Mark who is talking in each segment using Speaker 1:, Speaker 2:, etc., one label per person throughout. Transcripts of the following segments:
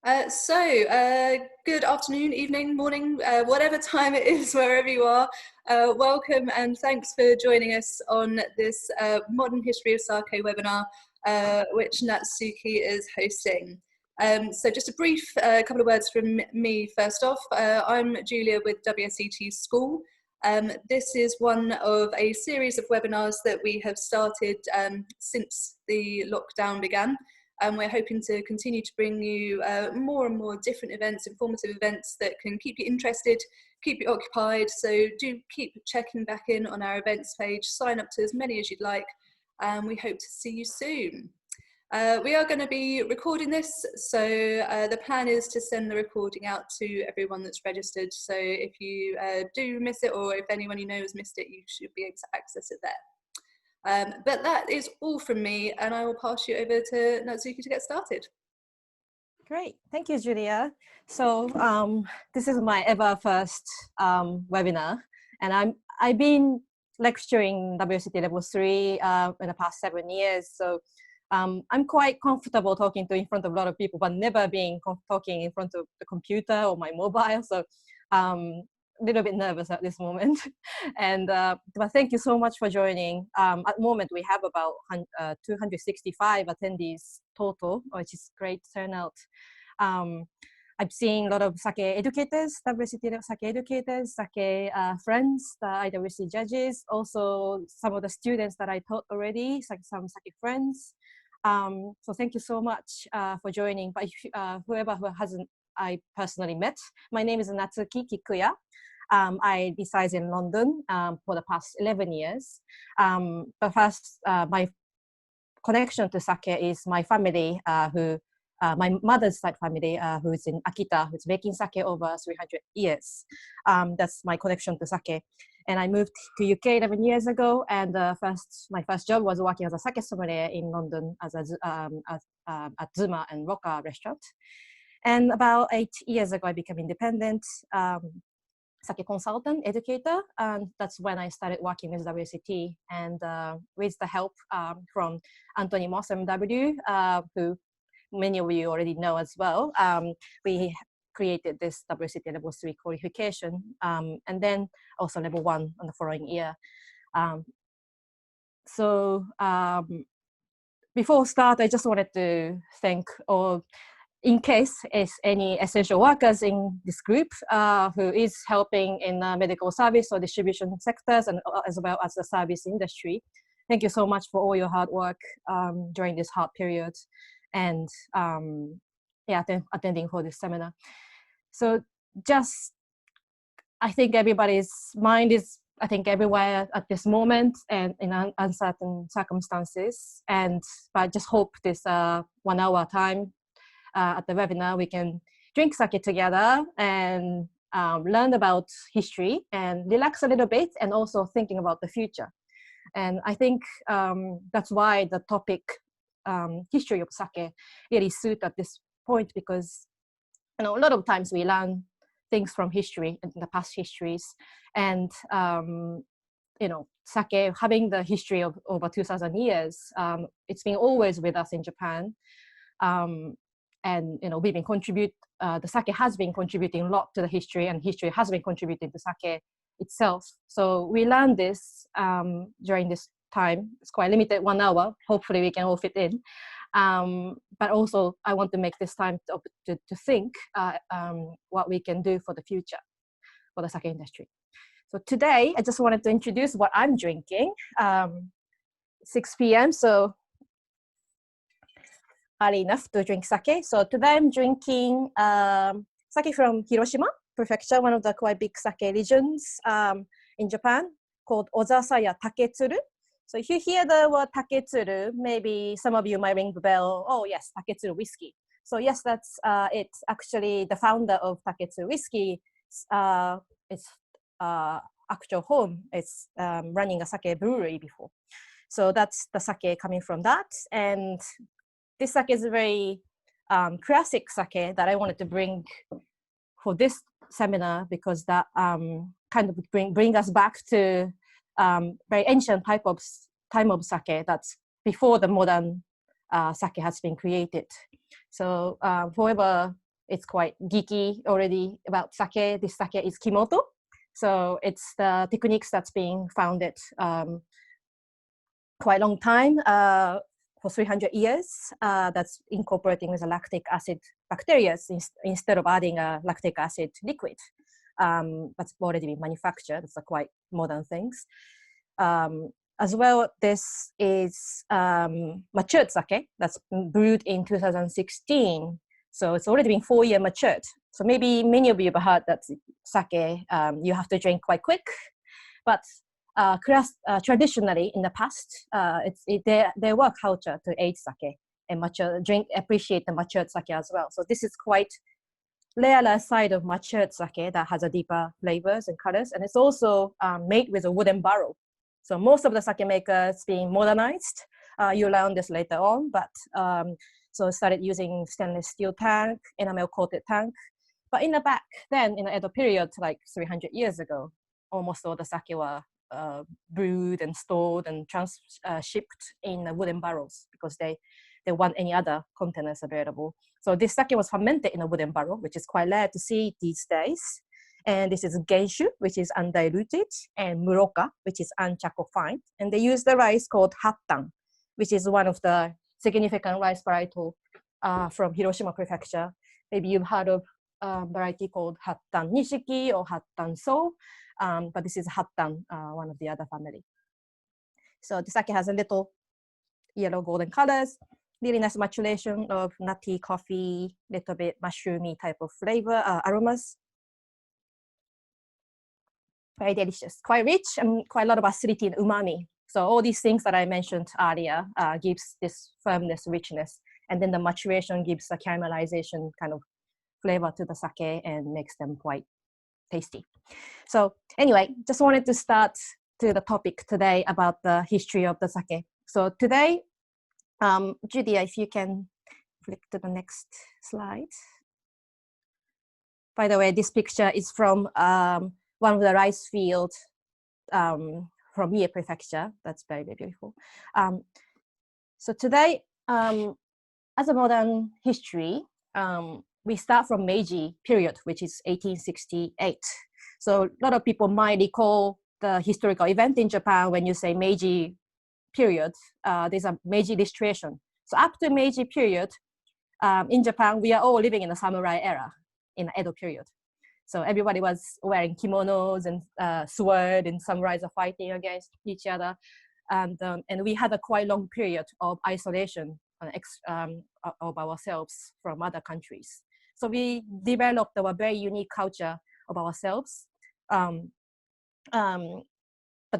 Speaker 1: Good afternoon, evening, morning, whatever time it is, wherever you are. Welcome and thanks for joining us on this Modern History of Sake webinar, which Natsuki is hosting. So just a brief couple of words from me first off. I'm Julia with WSET School. This is one of a series of webinars that we have started since the lockdown began. And we're hoping to continue to bring you more and more different events, informative events that can keep you interested, keep you occupied. So do keep checking back in on our events page, sign up to as many as you'd like, and we hope to see you soon. We are going to be recording this, so the plan is to send the recording out to everyone that's registered. So if you do miss it, or if anyone you know has missed it, you should be able to access it there. But that is all from me, and I will pass you over to Natsuki to get started.
Speaker 2: Great, thank you, Julia. So this is my ever first webinar, and I've been lecturing WSET Level 3 in the past 7 years. So I'm quite comfortable talking in front of a lot of people, but never being talking in front of the computer or my mobile. So a little bit nervous at this moment. And but thank you so much for joining. At the moment we have about 265 attendees total, which is great turnout. I've seen a lot of sake educators, WSET sake educators, sake friends, the IWC judges, also some of the students that I taught already, some sake friends. So thank you so much for joining. But if, whoever who hasn't I personally met, my name is Natsuki Kikuya. I reside in London for the past 11 years. But first, my connection to sake is my family, my mother's side family, who's in Akita, who's making sake over 300 years. That's my connection to sake. And I moved to UK 11 years ago, and my first job was working as a sake sommelier in London at Zuma and Roca restaurant. And about 8 years ago, I became independent sake consultant, educator, and that's when I started working with WSET. And with the help from Anthony Moss, MW, who many of you already know as well, we created this WSET Level 3 qualification, and then also Level 1 on the following year. Before start, I just wanted to thank all, in case is any essential workers in this group who is helping in medical service or distribution sectors, and as well as the service industry. Thank you so much for all your hard work during this hard period, and attending for this seminar. So just, I think everybody's mind is, I think, everywhere at this moment and in uncertain circumstances. But I just hope this 1 hour time at the webinar, we can drink sake together and learn about history and relax a little bit, and also thinking about the future. And I think that's why the topic history of sake really suits at this point, because a lot of times we learn things from history and the past histories, and sake having the history of over 2,000 years, it's been always with us in Japan. And we've been the sake has been contributing a lot to the history, and history has been contributing to sake itself. So we learned this during this time. It's quite limited, 1 hour. Hopefully we can all fit in. But also I want to make this time to think what we can do for the future for the sake industry. So today I just wanted to introduce what I'm drinking. 6 p.m. so early enough to drink sake. So today I'm drinking sake from Hiroshima Prefecture, one of the quite big sake regions in Japan, called Ozasaya Taketsuru. So if you hear the word Taketsuru, maybe some of you might ring the bell. Oh yes, Taketsuru whiskey. So yes, that's it's actually the founder of Taketsuru whiskey. Its actual home is running a sake brewery before. So that's the sake coming from that. And this sake is a very classic sake that I wanted to bring for this seminar, because that kind of bring us back to very ancient time of sake that's before the modern sake has been created. So whoever it's quite geeky already about sake. This sake is Kimoto. So it's the techniques that's being founded quite a long time, for 300 years, that's incorporating with a lactic acid bacteria instead of adding a lactic acid liquid. That's already been manufactured. It's a quite modern things. As well, this is matured sake that's brewed in 2016. So it's already been 4 years matured. So maybe many of you have heard that sake you have to drink quite quick, but traditionally in the past, there were culture to age sake and appreciate the matured sake as well. So this is quite rarer side of matured sake that has a deeper flavors and colors, and it's also made with a wooden barrel. So most of the sake makers being modernized. You learn this later on, but so started using stainless steel tank, enamel coated tank. But in the back then, in the Edo period, like 300 years ago, almost all the sake were brewed and stored and shipped in wooden barrels because they want any other containers available. So this sake was fermented in a wooden barrel, which is quite rare to see these days. And this is genshu, which is undiluted, and muroka, which is unchako fine. And they use the rice called hattan, which is one of the significant rice varietal from Hiroshima Prefecture. Maybe you've heard of a variety called hattan nishiki or hattan so, but this is hattan, one of the other family. So the sake has a little yellow golden colors, really nice maturation of nutty coffee, little bit mushroomy type of flavor, aromas. Very delicious, quite rich and quite a lot of acidity and umami. So all these things that I mentioned earlier gives this firmness, richness, and then the maturation gives a caramelization kind of flavor to the sake and makes them quite tasty. So anyway, just wanted to start to the topic today about the history of the sake. So today, Julia, if you can flick to the next slide. By the way, this picture is from one of the rice fields from Mie Prefecture. That's very, very beautiful. So today, as a modern history, we start from Meiji period, which is 1868. So a lot of people might recall the historical event in Japan when you say Meiji period. There's a Meiji Restoration. So up to Meiji period, in Japan, we are all living in the samurai era in the Edo period. So everybody was wearing kimonos and sword, and samurais are fighting against each other. And we had a quite long period of isolation of ourselves from other countries. So we developed a very unique culture of ourselves. But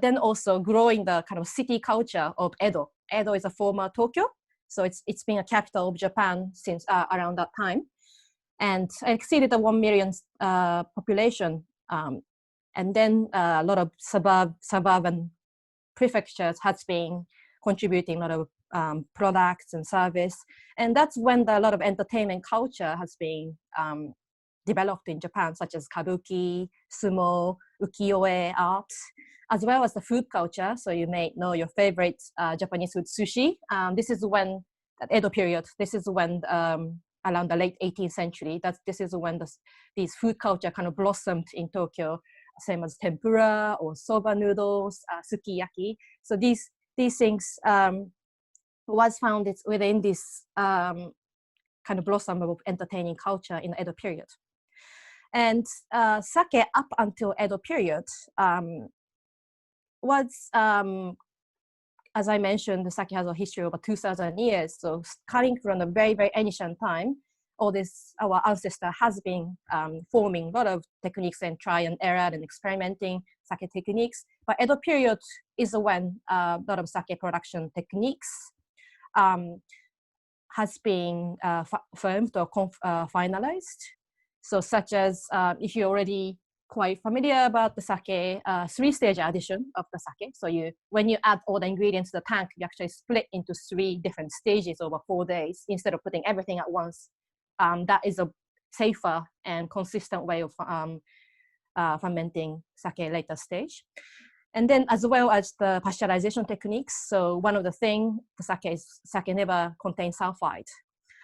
Speaker 2: then also growing the kind of city culture of Edo. Edo is a former Tokyo. So it's been a capital of Japan since around that time. And exceeded the 1 million population. And then a lot of suburban prefectures has been contributing a lot of products and service. And that's when a lot of entertainment culture has been developed in Japan, such as kabuki, sumo, ukiyo-e art, as well as the food culture. So you may know your favorite Japanese food, sushi. This is when, at Edo period, this is when around the late 18th century, this is when these food culture kind of blossomed in Tokyo, same as tempura or soba noodles, sukiyaki. So these things was found within this kind of blossom of entertaining culture in the Edo period. And sake up until Edo period was, as I mentioned, the sake has a history of over 2,000 years. So starting from a very, very ancient time, all this, our ancestor has been forming a lot of techniques and try and error and experimenting sake techniques. But Edo period is when a lot of sake production techniques has been firmed or finalized. So such as, if you're already quite familiar about the sake, three-stage addition of the sake. So when you add all the ingredients to the tank, you actually split into 3 different stages over 4 days instead of putting everything at once. That is a safer and consistent way of fermenting sake later stage. And then as well as the pasteurization techniques. So one of the things, the sake never contains sulfide.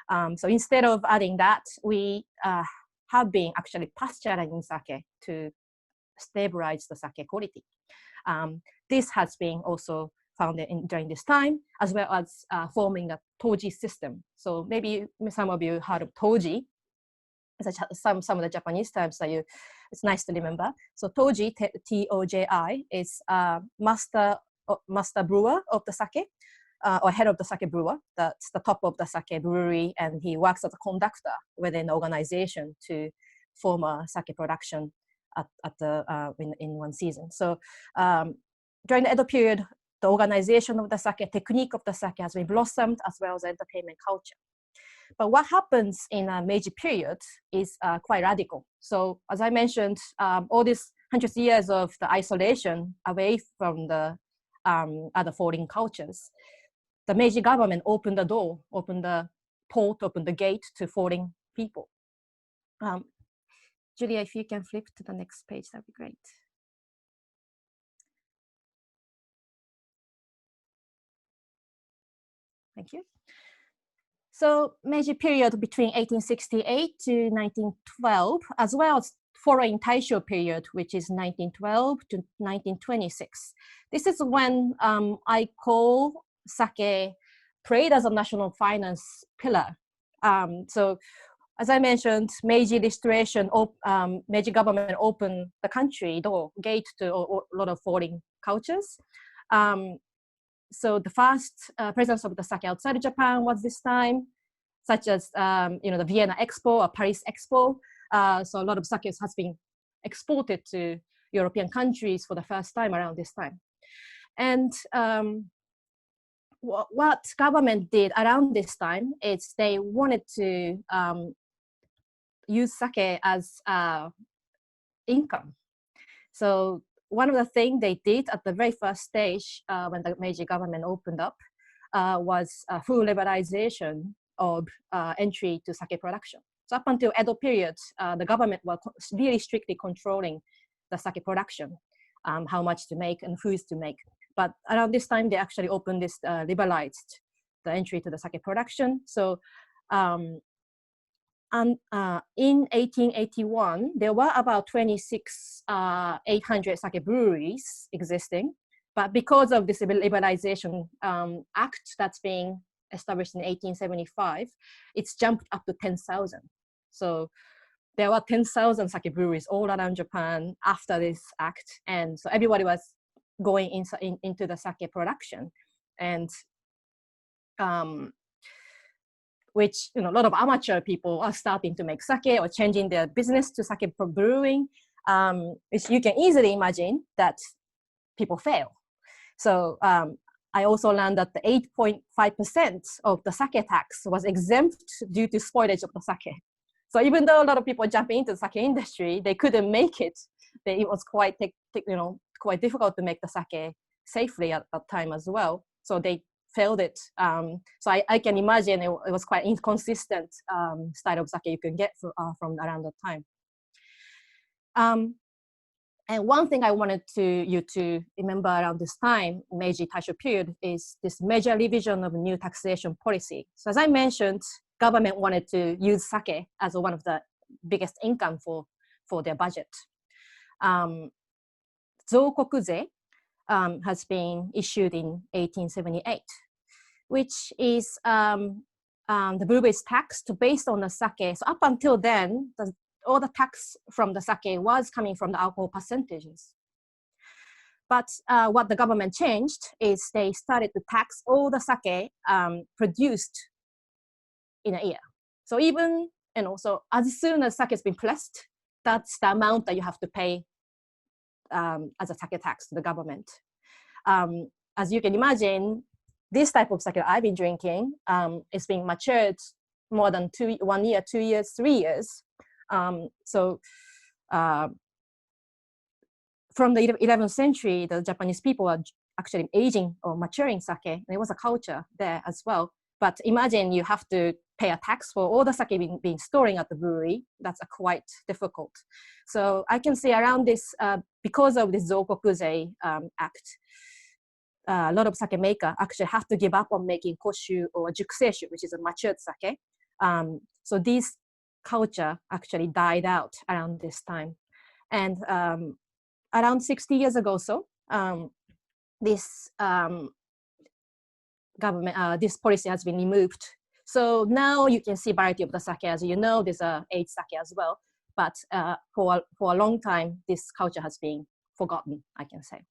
Speaker 2: So instead of adding that, we have been actually pasteurizing sake to stabilize the sake quality. This has been also found during this time, as well as forming a toji system. So maybe some of you heard of toji. Some of the Japanese terms that it's nice to remember. So toji, T-O-J-I, is master brewer of the sake, or head of the sake brewer. That's the top of the sake brewery, and he works as a conductor within the organization to form a sake production in one season. So during the Edo period, the organization of the sake, technique of the sake has been blossomed, as well as entertainment culture. But what happens in a Meiji period is quite radical. So as I mentioned, all these hundreds of years of the isolation away from the other foreign cultures, the Meiji government opened the door, opened the port, opened the gate to foreign people. Julia, if you can flip to the next page, that'd be great. Thank you. So Meiji period between 1868 to 1912, as well as following TAISHO period, which is 1912 to 1926. This is when I call sake played as a national finance pillar. So as I mentioned, Meiji Restoration, Meiji government opened the country gate to a lot of foreign cultures. So the first presence of the sake outside of Japan was this time, such as the Vienna Expo or Paris Expo. So a lot of sake has been exported to European countries for the first time around this time. And what government did around this time is they wanted to use sake as income. So one of the things they did at the very first stage when the Meiji government opened up was full liberalization of entry to sake production. So up until Edo period, the government was really strictly controlling the sake production, how much to make and foods to make. But around this time, they actually opened this, liberalized the entry to the sake production. So in 1881, there were about 800 sake breweries existing. But because of this liberalization act that's being established in 1875, it's jumped up to 10,000. So there were 10,000 sake breweries all around Japan after this act. And so everybody was going into the sake production. And which, a lot of amateur people are starting to make sake or changing their business to sake brewing, which you can easily imagine that people fail. So I also learned that the 8.5% of the sake tax was exempt due to spoilage of the sake. So even though a lot of people jumping into the sake industry, they couldn't make it. It was quite difficult to make the sake safely at that time as well. So they failed it. So I can imagine it was quite inconsistent style of sake you can get from around that time. And one thing I wanted you to remember around this time, Meiji Taisho period, is this major revision of new taxation policy. So as I mentioned, government wanted to use sake as one of the biggest income for their budget. Zokokuzei has been issued in 1878, which is the brewery's tax based on the sake. So up until then, all the tax from the sake was coming from the alcohol percentages. But what the government changed is they started to tax all the sake produced in a year. So even, so as soon as sake has been pressed, that's the amount that you have to pay as a sake tax to the government. As you can imagine, this type of sake I've been drinking is being matured more than 1 year, 2 years, 3 years. So from the 11th century, the Japanese people are actually aging or maturing sake. There was a culture there as well. But imagine you have to pay a tax for all the sake being storing at the brewery. That's quite difficult. So I can see around this, because of this Zokokuzei Act, a lot of sake maker actually have to give up on making koshu or jukuseshu, which is a matured sake, So this culture actually died out around this time. And around 60 years ago, this this policy has been removed. So now you can see variety of the sake. As you know, there's a aged sake as well. But for a long time, this culture has been forgotten, I can say.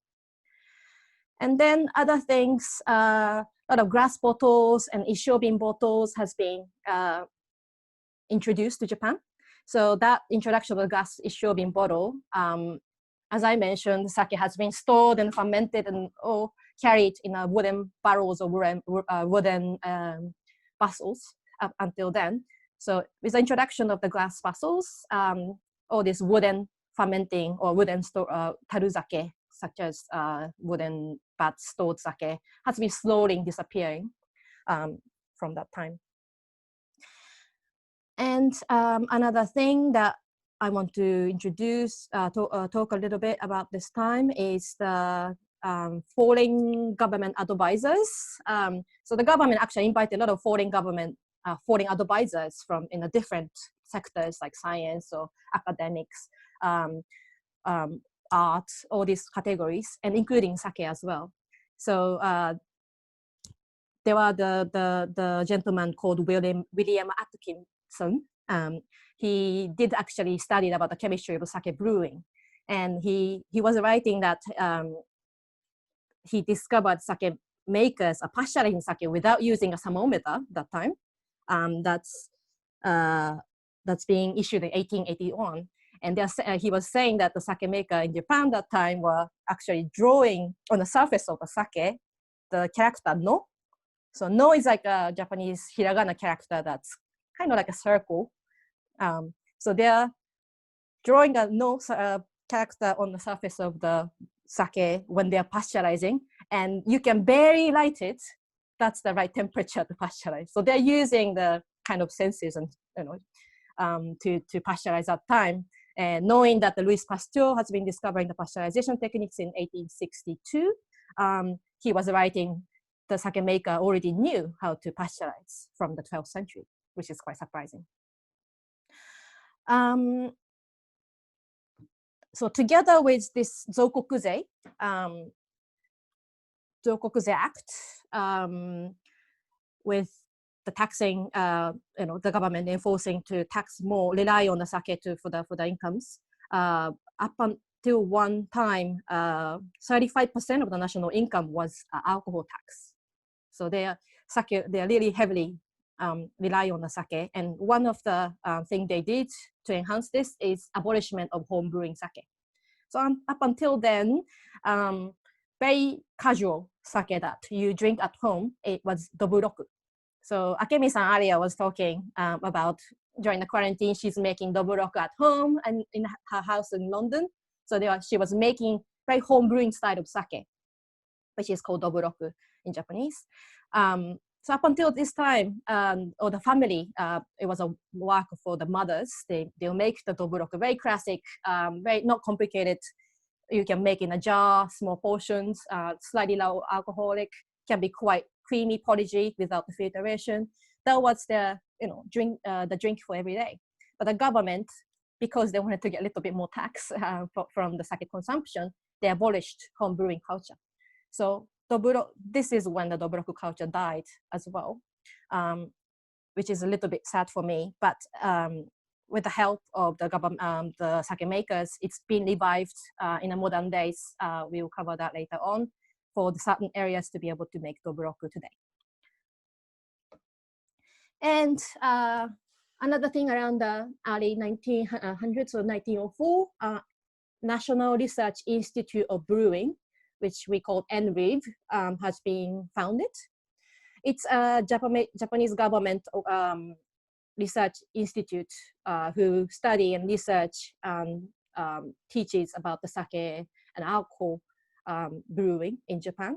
Speaker 2: And then other things, a lot of glass bottles and ishobin bottles has been introduced to Japan. So that introduction of the glass ishobin bottle, as I mentioned, sake has been stored and fermented and carried in wooden barrels or wooden vessels up until then. So with the introduction of the glass vessels, all this wooden fermenting or wooden taruzake, such as wooden but stored sake, has been slowly disappearing from that time. And another thing that I want to introduce, talk a little bit about this time is the foreign government advisors. So the government actually invited a lot of foreign advisors from in the different sectors like science or academics, art, all these categories, and including sake as well. So there were the gentleman called William Atkinson. He did actually study about the chemistry of sake brewing, and he was writing that he discovered sake makers are pasteurizing sake without using a thermometer that time. That's being issued in 1881. And he was saying that the sake maker in Japan that time were actually drawing on the surface of the sake the character no. So no is like a Japanese hiragana character that's kind of like a circle. So they're drawing a no character on the surface of the sake when they're pasteurizing, and you can barely light it. That's the right temperature to pasteurize. So they're using the kind of senses and to pasteurize that time. And knowing that the Louis Pasteur has been discovering the pasteurization techniques in 1862, he was writing the sake maker already knew how to pasteurize from the 12th century, which is quite surprising. So together with this Zokokuzei Act, with the taxing, the government enforcing to tax more, rely on the sake for the incomes. Up until one time, 35% of the national income was alcohol tax. So they really heavily rely on the sake. And one of the things they did to enhance this is abolishment of home brewing sake. So up until then, very casual sake that you drink at home, it was doburoku. So Akemi-san earlier was talking about during the quarantine, she's making doburoku at home and in her house in London. So she was making very home brewing style of sake, which is called doburoku in Japanese. So up until this time, or the family, it was a work for the mothers. They'll make the doburoku, very classic, very not complicated. You can make in a jar, small portions, slightly low alcoholic, can be quite creamy porridge without the filtration. That was the drink for every day. But the government, because they wanted to get a little bit more tax from the sake consumption, they abolished home brewing culture. So this is when the doburoku culture died as well, which is a little bit sad for me. But with the help of the government, the sake makers, it's been revived in the modern days. We will cover that later on, for the certain areas to be able to make doburoku today. And another thing around the early 1900s or 1904, National Research Institute of Brewing, which we call NREW, has been founded. It's a Japanese government research institute who study and research and teaches about the sake and alcohol brewing in Japan.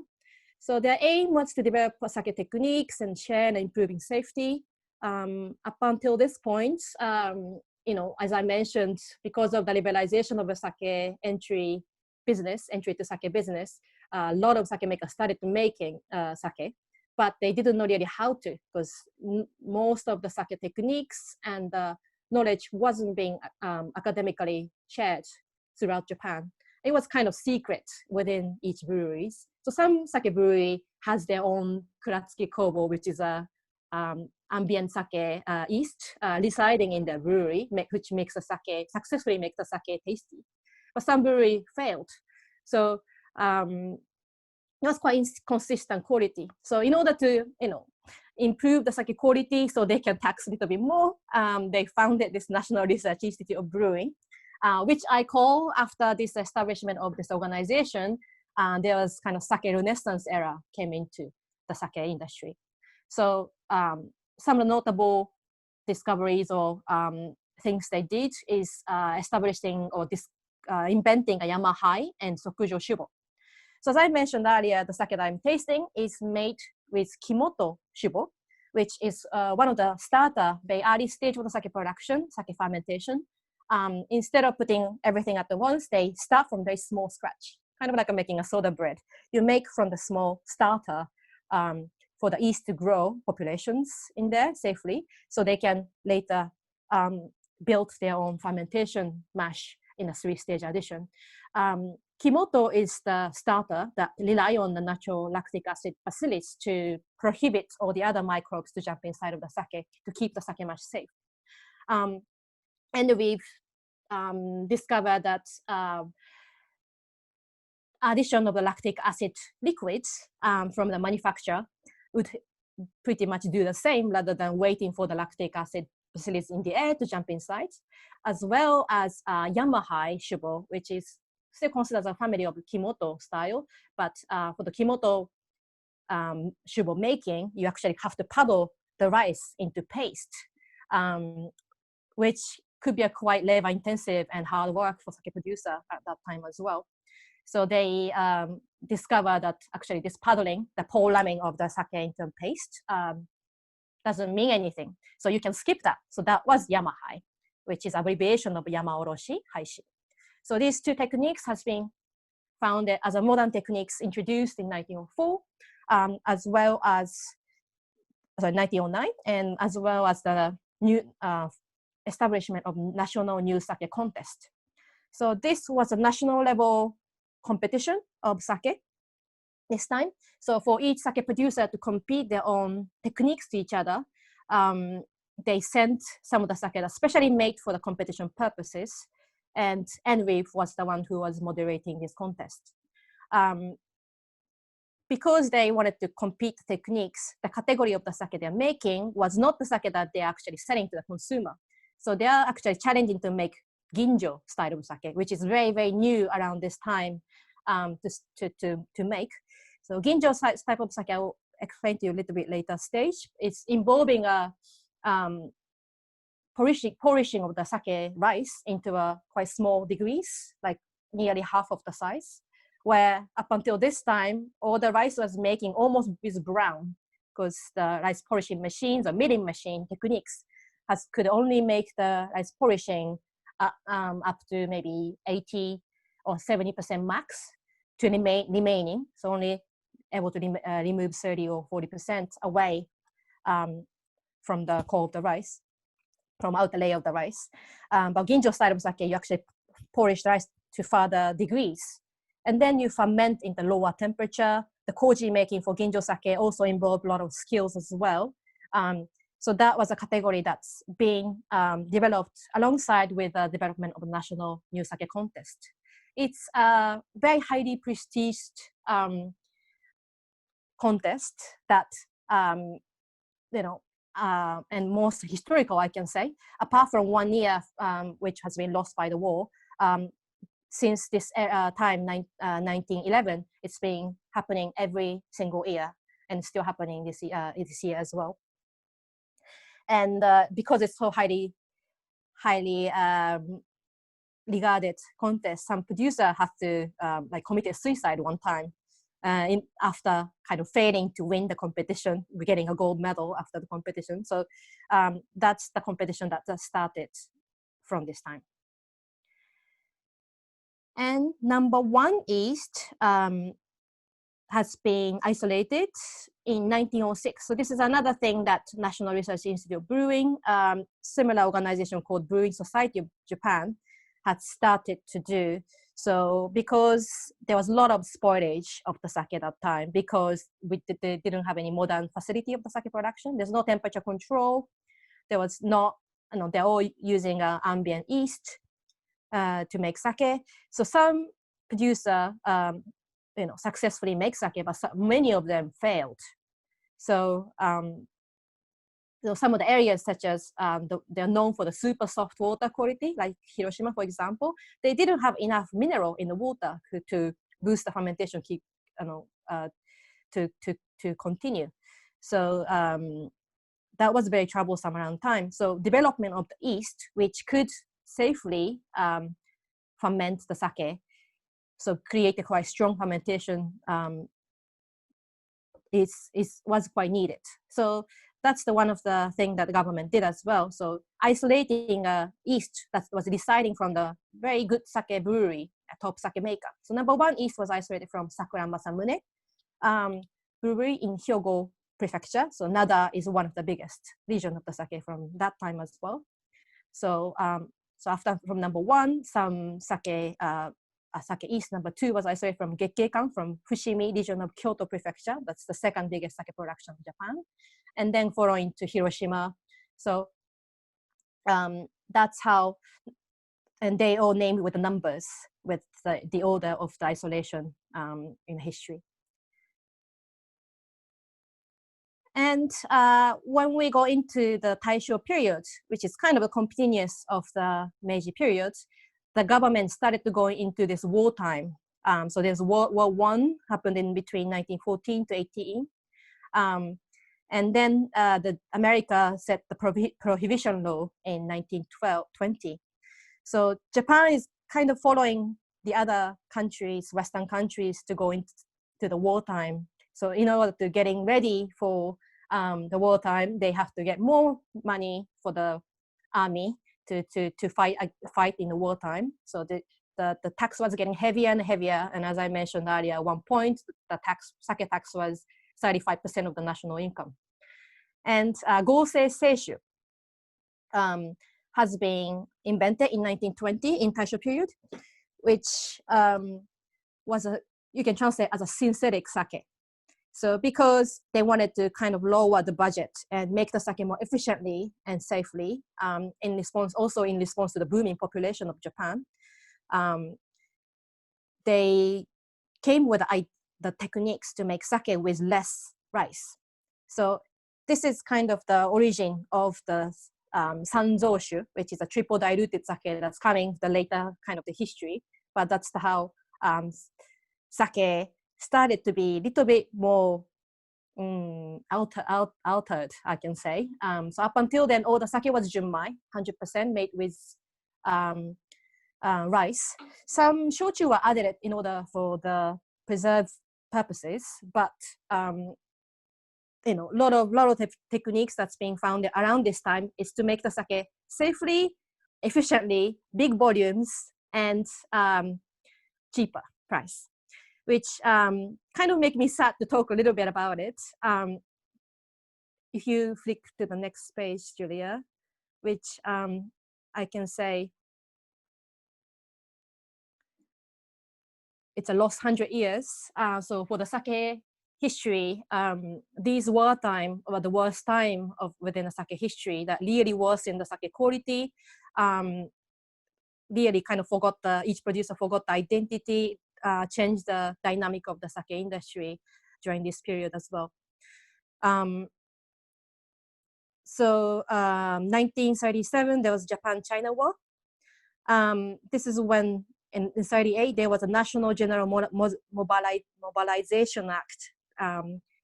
Speaker 2: So their aim was to develop sake techniques and share and improving safety. Up until this point, as I mentioned, because of the liberalization of the sake entry to sake business, a lot of sake makers started making sake. but they didn't know really how to, because most of the sake techniques and the knowledge wasn't being academically shared throughout Japan. It was kind of secret within each breweries. So some sake brewery has their own kuratsuki kobo, which is a ambient sake yeast residing in the brewery, which makes the sake, successfully makes the sake tasty. But some brewery failed. So it was quite inconsistent quality. So in order to, improve the sake quality so they can tax a little bit more, they founded this National Research Institute of Brewing, which I call, after this establishment of this organization, there was kind of sake renaissance era came into the sake industry. So some of the notable discoveries or things they did is establishing or inventing a Yamahai and Sokujo Shubo. So as I mentioned earlier, the sake that I'm tasting is made with Kimoto Shubo, which is one of the starter, very early stage of the sake production, sake fermentation. Instead of putting everything at once, they start from very small scratch, kind of like making a soda bread. You make from the small starter for the yeast to grow populations in there safely, so they can later build their own fermentation mash in a 3-stage addition. Kimoto is the starter that rely on the natural lactic acid bacillus to prohibit all the other microbes to jump inside of the sake to keep the sake mash safe. And we've discovered that addition of the lactic acid liquids from the manufacturer would pretty much do the same rather than waiting for the lactic acid bacillus in the air to jump inside, as well as Yamahai Shubo, which is still considered as a family of Kimoto style, but for the Kimoto Shubo making, you actually have to paddle the rice into paste, which could be a quite labor intensive and hard work for sake producer at that time as well. So they discovered that actually this paddling, the pouring of the sake into paste, doesn't mean anything. So you can skip that. So that was Yamahai, which is abbreviation of Yamaoroshi Heishi. So these two techniques has been founded as a modern techniques introduced in 1904, as well as 1909, and as well as the new establishment of national new sake contest. So this was a national level competition of sake this time. So for each sake producer to compete their own techniques to each other, they sent some of the sake that's specially made for the competition purposes, and NREEF was the one who was moderating this contest. Because they wanted to compete techniques, the category of the sake they're making was not the sake that they're actually selling to the consumer. So they are actually challenging to make ginjo style of sake, which is very, very new around this time to make. So ginjo type of sake, I will explain to you a little bit later stage. It's involving a polishing of the sake rice into a quite small degrees, like nearly half of the size, where up until this time, all the rice was making almost with brown, because the rice polishing machines or milling machine techniques could only make the rice polishing up to maybe 80 or 70% max to remaining, so only able to remove 30 or 40% away from the core of the rice, from outer layer of the rice. But ginjo style of sake, you actually polish the rice to further degrees, and then you ferment in the lower temperature. The koji making for ginjo sake also involved a lot of skills as well. So that was a category that's being developed alongside with the development of the National New Sake Contest. It's a very highly prestiged contest that, and most historical, I can say, apart from 1 year, which has been lost by the war. Since this time, 1911, it's been happening every single year, and still happening this year as well. And because it's so highly regarded contest, some producer have to committed suicide one time after kind of failing to win the competition, getting a gold medal after the competition. So that's the competition that started from this time. And number 1 yeast has been isolated in 1906. So this is another thing that National Research Institute of Brewing, similar organization called Brewing Society of Japan, had started to do. So because there was a lot of spoilage of the sake at that time, because they didn't have any modern facility of the sake production, there's no temperature control. There was not, they're all using ambient yeast to make sake. So some producer, successfully make sake, but many of them failed. So, some of the areas such as they're known for the super soft water quality, like Hiroshima, for example, they didn't have enough mineral in the water to boost the fermentation to continue. So that was very troublesome around time. So development of the yeast, which could safely ferment the sake, so create a quite strong fermentation, was quite needed. So that's one of the things that the government did as well. So isolating yeast that was deciding from the very good sake brewery, a top sake maker. So number one yeast was isolated from Sakura Masamune brewery in Hyogo prefecture. So Nada is one of the biggest region of the sake from that time as well. So so after from number one, some sake sake yeast. Number two was isolated from Gekkeikan from Fushimi region of Kyoto prefecture. That's the second biggest sake production in Japan. And then following to Hiroshima. So that's how, and they all named with the numbers, with the order of the isolation in history. And when we go into the Taisho period, which is kind of a continuous of the Meiji period, the government started to go into this wartime. So there's World War I happened in between 1914 to 18. And then the America set the prohibition law in 1920. So Japan is kind of following the other countries, Western countries, to go into the wartime. So in order to getting ready for the wartime, they have to get more money for the army to fight in the wartime. So the tax was getting heavier and heavier. And as I mentioned earlier, at one point, the sake tax was 35% of the national income. And Gosei Seishu has been invented in 1920 in Taisho period, which was you can translate as a synthetic sake. So because they wanted to kind of lower the budget and make the sake more efficiently and safely, in response to the booming population of Japan, they came with the techniques to make sake with less rice. So this is kind of the origin of the sanzoshu, which is a triple diluted sake that's coming the later kind of the history. But that's how sake started to be a little bit more altered, I can say. So up until then, all the sake was junmai, 100% made with rice. Some shochu were added in order for the preserve purposes, but lot of techniques that's being found around this time is to make the sake safely, efficiently, big volumes, and cheaper price, which kind of make me sad to talk a little bit about it. If you flick to the next page, Julia, which I can say it's a lost 100 years. So for the sake history, these wartime were the worst time within the sake history that really worsened the sake quality. Really kind of each producer forgot the identity, changed the dynamic of the sake industry during this period as well. So 1937, there was Japan-China War. This is when in 1938, there was a National General Mobilization Act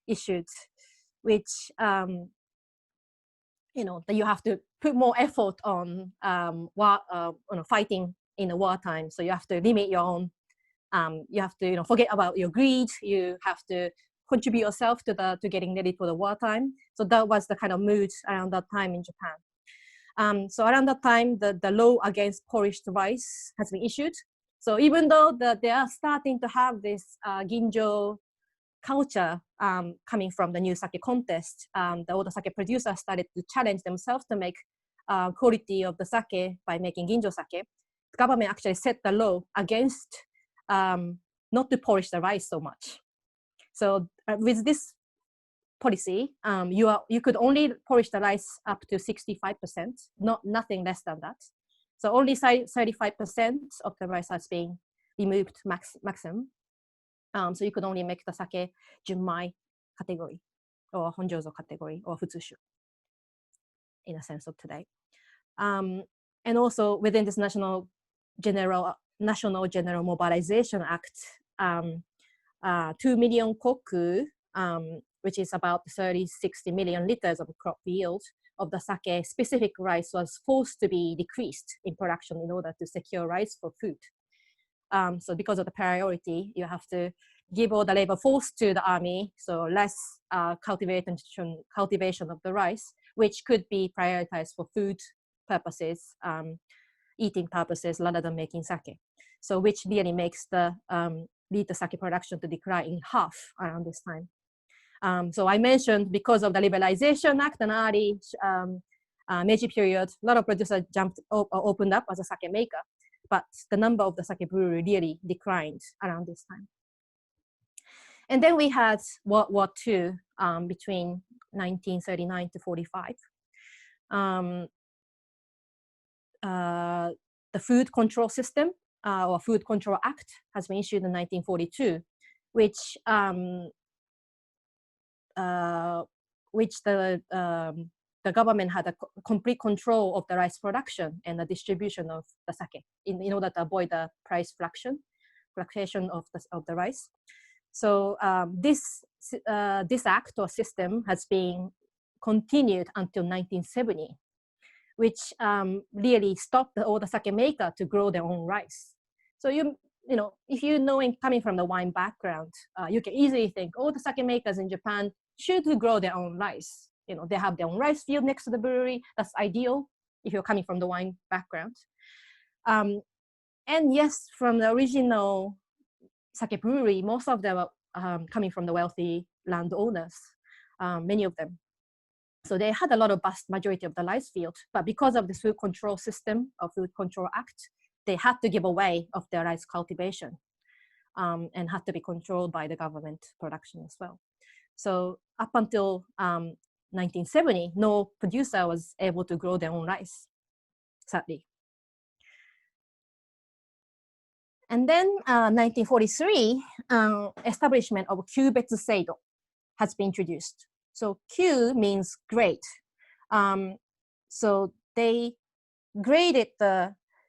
Speaker 2: issued, which that you have to put more effort on fighting in the wartime. So you have to limit your own. You have to forget about your greed. You have to contribute yourself to getting ready for the wartime. So that was the kind of mood around that time in Japan. So around that time, the law against polished rice has been issued. So even though they are starting to have this ginjo culture coming from the new sake contest. The older sake producers started to challenge themselves to make quality of the sake by making ginjo sake. The government actually set the law against not to polish the rice so much. So with this policy, you could only polish the rice up to 65%, nothing less than that. So only 35% of the rice has been removed maximum. So you could only make the sake junmai category, or honjozo category, or futsushu, in a sense of today. And also within this National General Mobilization Act, 2 million koku, which is about 30-60 million liters of crop yield of the sake specific rice, was forced to be decreased in production in order to secure rice for food. So because of the priority, you have to give all the labor force to the army, so less cultivation of the rice, which could be prioritized for food purposes, eating purposes, rather than making sake. So which really makes the lead the sake production to decline in half around this time. So I mentioned because of the Liberalization Act and early Meiji period, a lot of producers opened up as a sake maker, but the number of the sake brewery really declined around this time. And then we had World War II between 1939 to 45. The Food Control System or Food Control Act has been issued in 1942, which the government had a complete control of the rice production and the distribution of the sake in order to avoid the price fluctuation of the rice. So this act or system has been continued until 1970, which really stopped all the sake maker to grow their own rice. So if you know coming from the wine background, you can easily think all the sake makers in Japan should grow their own rice. They have their own rice field next to the brewery. That's ideal if you're coming from the wine background. And yes, from the original sake brewery, most of them are coming from the wealthy landowners, many of them. So they had a lot of vast majority of the rice field, but because of this food control system or Food Control Act, they had to give away of their rice cultivation and had to be controlled by the government production as well. So up until 1970, no producer was able to grow their own rice, sadly. And then 1943, establishment of Kyubetsu Seido has been introduced. So Q means grade. So they graded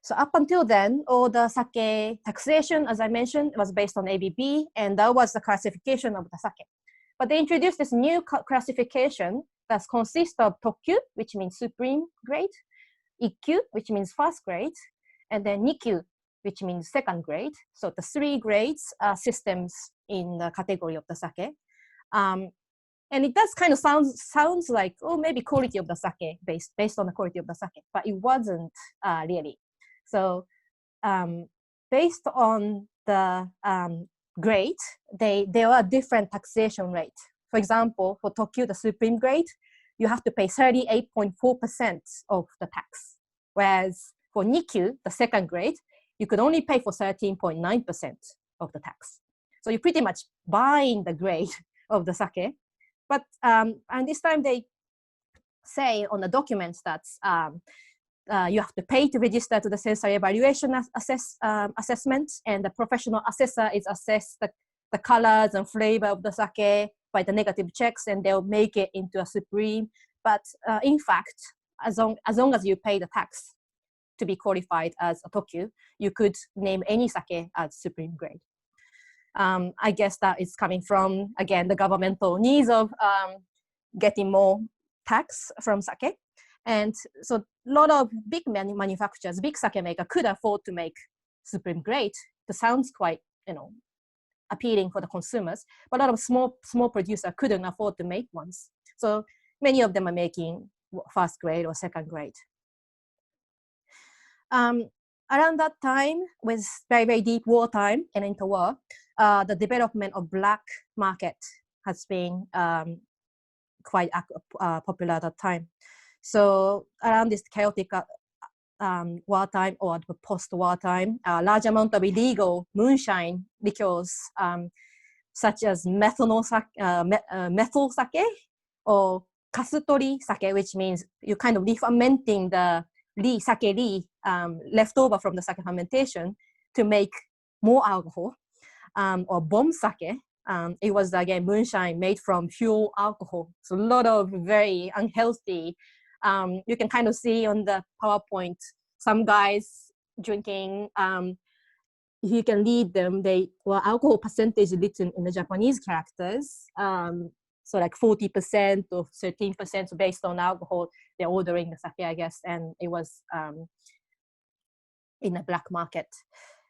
Speaker 2: so up until then, all the sake taxation, as I mentioned, was based on ABB, and that was the classification of the sake. But they introduced this new classification that consists of Tokkyu, which means supreme grade, Ikkyu, which means first grade, and then Nikkyu, which means second grade. So the 3 grades are systems in the category of the sake. And it does kind of sounds like, oh, maybe quality of the sake based on the quality of the sake, but it wasn't really. So based on the grade, there are different taxation rate. For example, for Tokkyu, the supreme grade, you have to pay 38.4% of the tax. Whereas for Nikkyu, the second grade, you could only pay for 13.9% of the tax. So you're pretty much buying the grade of the sake. But and this time they say on the documents that you have to pay to register to the sensory evaluation assessment, and the professional assessor is assessed the colors and flavor of the sake by the negative checks, and they'll make it into a supreme. But in fact, as long as you pay the tax to be qualified as a Tokkyu, you could name any sake as supreme grade. I guess that is coming from, again, the governmental needs of getting more tax from sake. And so a lot of big manufacturers, big sake maker could afford to make supreme grade. That sounds quite, appealing for the consumers, but a lot of small producers couldn't afford to make ones. So many of them are making first grade or second grade. Around that time, with very, very deep wartime and interwar, the development of black market has been quite popular at that time. So around this chaotic wartime or the post-war time, a large amount of illegal moonshine liqueurs, such as methyl sake or kasutori sake, which means you kind of re-fermenting the sake left over from the sake fermentation to make more alcohol, or bomb sake. It was again moonshine made from fuel alcohol. So a lot of very unhealthy. You can kind of see on the PowerPoint some guys drinking. If you can read them, they were alcohol percentage written in the Japanese characters. So like 40% or 13% based on alcohol they're ordering the sake, I guess, and it was in a black market.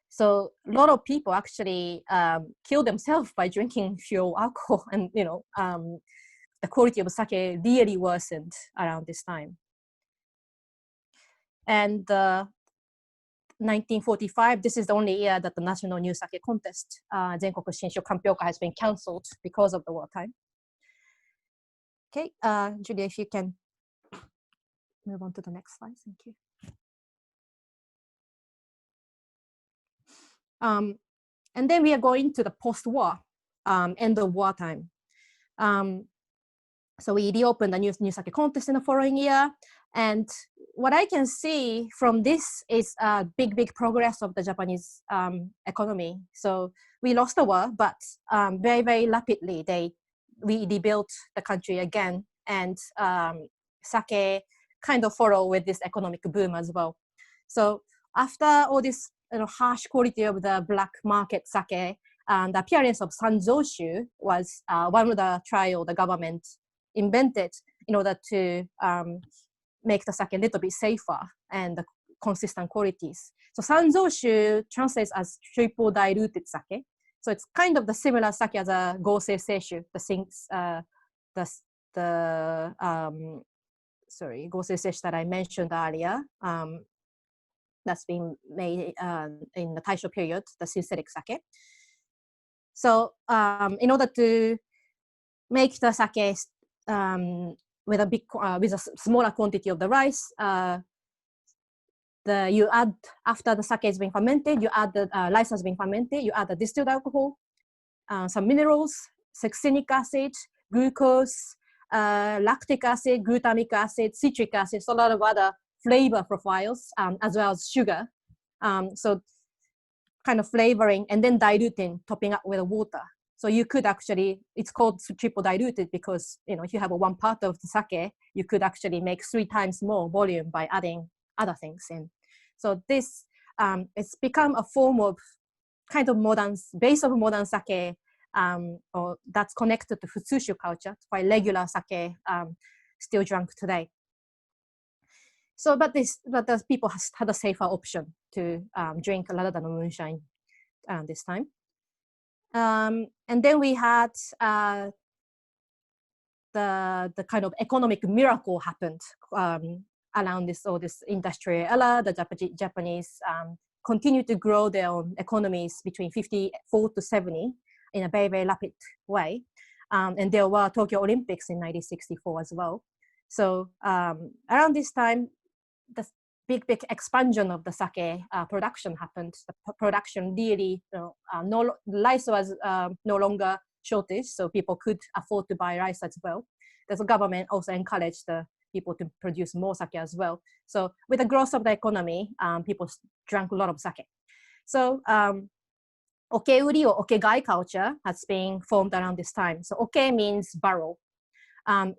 Speaker 2: So a lot of people actually kill themselves by drinking fuel alcohol, and the quality of sake really worsened around this time. And 1945, this is the only year that the National New Sake Contest, Zenkoku Shinshu Kampyoka, has been cancelled because of the wartime. Okay, Julia, if you can move on to the next slide, thank you. And then we are going to the post-war, end of wartime. So we reopened the new sake contest in the following year. And what I can see from this is a big progress of the Japanese economy. So we lost the war, but very rapidly we rebuilt the country again, and sake kind of follow with this economic boom as well. So after all this harsh quality of the black market sake, the appearance of sanzoshu was one of the trial the government invented in order to make the sake a little bit safer and the consistent qualities. So sanzoshu translates as triple diluted sake. So it's kind of the similar sake as a gosei seishu, gosei seishu that I mentioned earlier. That's been made in the Taisho period, the synthetic sake. So in order to make the sake with a smaller quantity of the rice, you add, after the sake has been fermented, you add the rice has been fermented, you add the distilled alcohol, some minerals, succinic acid, glucose, lactic acid, glutamic acid, citric acid, so a lot of other flavor profiles, as well as sugar. So kind of flavoring and then diluting, topping up with water. So you could actually, it's called triple diluted because, if you have one part of the sake, you could actually make 3 times more volume by adding other things in. So this, it's become a form of kind of base of modern sake, or that's connected to Futsushu culture, quite regular sake, still drunk today. So, but the people had a safer option to drink rather than moonshine this time. And then we had the kind of economic miracle happened around this industrial era. The Japanese continued to grow their own economies between 54 to 70 in a very rapid way. And there were Tokyo Olympics in 1964 as well. So around this time, the big expansion of the sake production happened. The production really, rice was no longer shortage, so people could afford to buy rice as well. The government also encouraged the people to produce more sake as well. So with the growth of the economy, people drank a lot of sake. So okeuri or okegai culture has been formed around this time. So oke means barrel,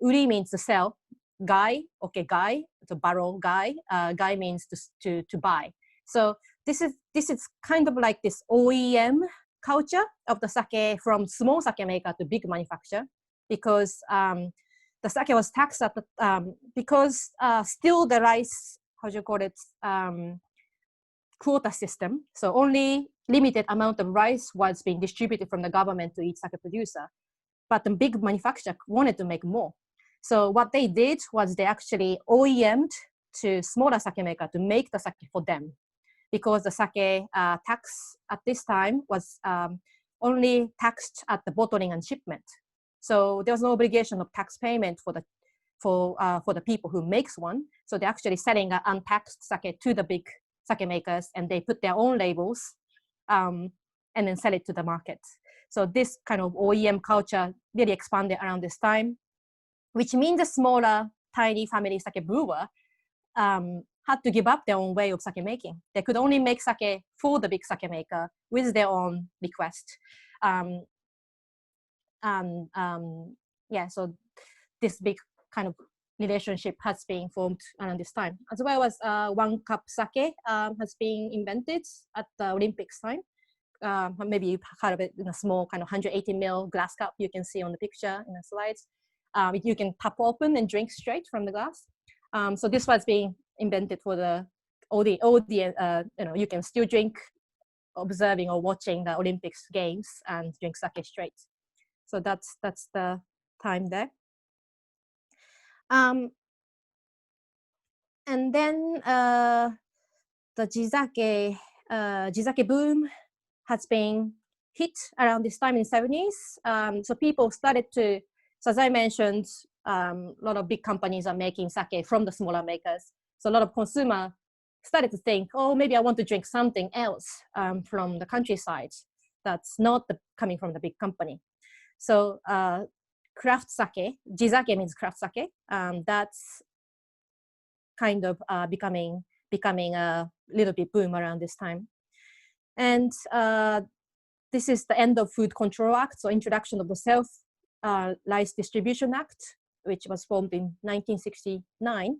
Speaker 2: uri means to sell, gai, okegai, the barrel gai, gai means to buy. So this is kind of like this OEM culture of the sake from small sake maker to big manufacturer, because the sake was taxed at because still the rice, how do you call it, quota system. So only limited amount of rice was being distributed from the government to each sake producer, but the big manufacturer wanted to make more. So what they did was they actually OEM'd to smaller sake maker to make the sake for them, because the sake tax at this time was only taxed at the bottling and shipment. So there was no obligation of tax payment for the people who makes one. So they're actually selling an untaxed sake to the big sake makers, and they put their own labels and then sell it to the market. So this kind of OEM culture really expanded around this time, which means a smaller, tiny family sake brewer had to give up their own way of sake making. They could only make sake for the big sake maker with their own request. Yeah, so this big kind of relationship has been formed around this time, as well as one cup sake has been invented at the Olympics time. Maybe you've heard of it in a small kind of 180 ml glass cup you can see on the picture in the slides. You can tap open and drink straight from the glass. So this was being invented for the audience. You can still drink, observing or watching the Olympics games and drink sake straight. So that's the time there. And then the jizake boom has been hit around this time in the 70s. So people started to, so as I mentioned, a lot of big companies are making sake from the smaller makers. So a lot of consumers started to think, oh, maybe I want to drink something else from the countryside that's not coming from the big company. So craft sake, jizake means craft sake. That's kind of becoming a little bit boom around this time. And this is the end of Food Control Act, so introduction of the Self-Rice Distribution Act, which was formed in 1969.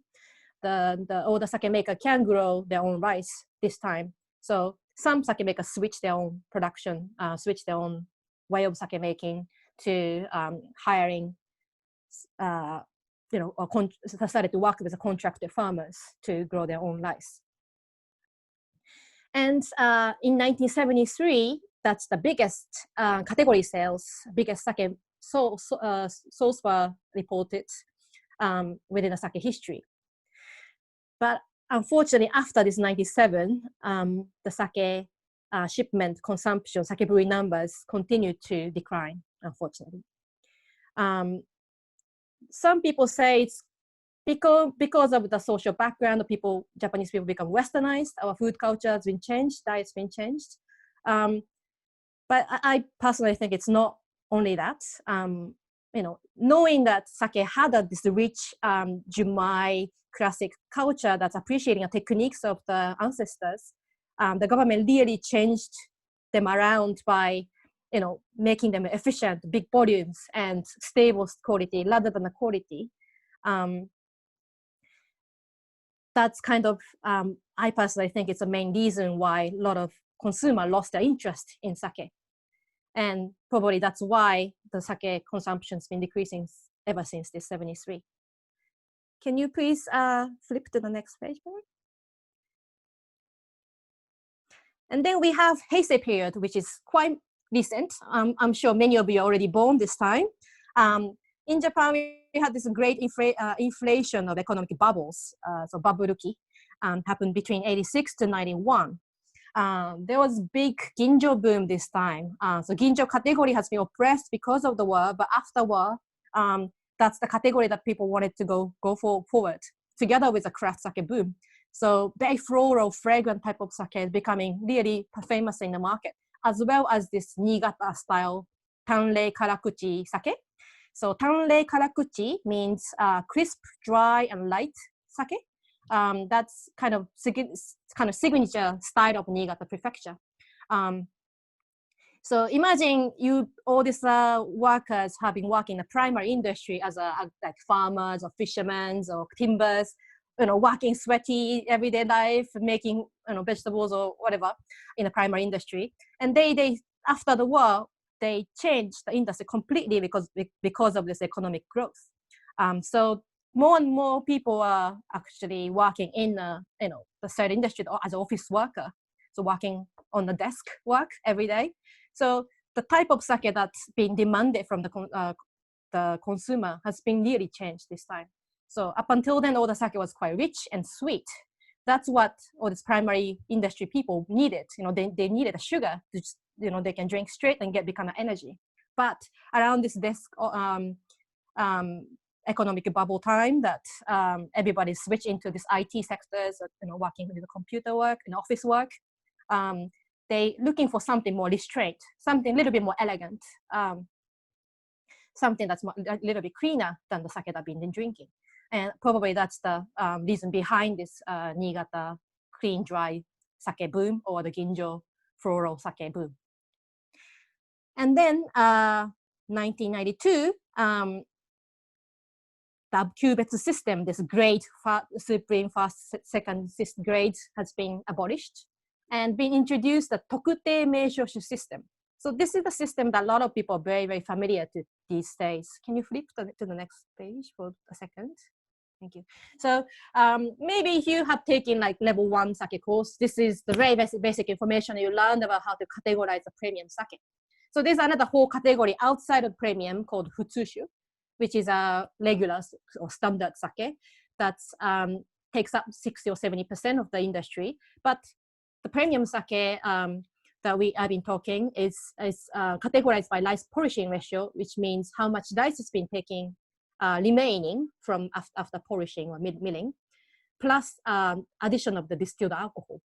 Speaker 2: All the sake maker can grow their own rice this time. So some sake makers switch their own production, switch their own way of sake making to hiring, started to work with the contractor farmers to grow their own rice. And in 1973, that's the biggest category sales, biggest sake sales were reported within the sake history. But unfortunately, after this 97, the sake shipment, consumption, sake brewery numbers continued to decline, unfortunately. Some people say it's because of the social background of people, Japanese people become westernized, our food culture has been changed, diet's been changed. But I personally think it's not only that. Knowing that sake had this rich Jumai classic culture that's appreciating the techniques of the ancestors, the government really changed them around by making them efficient, big volumes, and stable quality rather than the quality. That's kind of, I personally think it's the main reason why a lot of consumers lost their interest in sake. And probably that's why the sake consumption has been decreasing ever since this 73. Can you please flip to the next page, please? And then we have Heisei period, which is quite recent. I'm sure many of you are already born this time. In Japan, we had this great inflation of economic bubbles, so baburuki, happened between 86 to 91. There was big ginjo boom this time. So ginjo category has been oppressed because of the war, but after war, that's the category that people wanted to go forward, together with the craft sake boom. So very floral, fragrant type of sake is becoming really famous in the market, as well as this Niigata style Tanrei Karakuchi sake. So Tanrei Karakuchi means crisp, dry, and light sake. That's kind of signature style of Niigata prefecture. So imagine all these workers have been working in the primary industry as like farmers or fishermen or timbers, working sweaty everyday life, making vegetables or whatever in the primary industry. And they after the war, they changed the industry completely because of this economic growth. So more and more people are actually working in the third industry as an office worker, so working on the desk work every day. So the type of sake that's being demanded from the consumer has been really changed this time. So up until then, all the sake was quite rich and sweet. That's what all these primary industry people needed. They needed a sugar they can drink straight and become an energy. But around this economic bubble time that everybody switched into this IT sectors, working with the computer work and office work. They looking for something more restrained, something a little bit more elegant, something that's a little bit cleaner than the sake that I've been drinking. And probably that's the reason behind this Niigata clean, dry sake boom, or the Ginjo floral sake boom. And then 1992, the Kyubetsu system, this grade, supreme, first, second grades has been abolished and been introduced the Tokutei Meishoshu system. So this is the system that a lot of people are very, very familiar to these days. Can you flip to the next page for a second? Thank you. So maybe if you have taken like level 1 sake course, this is the very basic information you learned about how to categorize a premium sake. So there's another whole category outside of premium called Futsushu, which is a regular or standard sake that takes up 60 or 70% of the industry. But the premium sake that I've been talking is categorized by rice polishing ratio, which means how much rice has been taking remaining from after polishing or milling, plus addition of the distilled alcohol.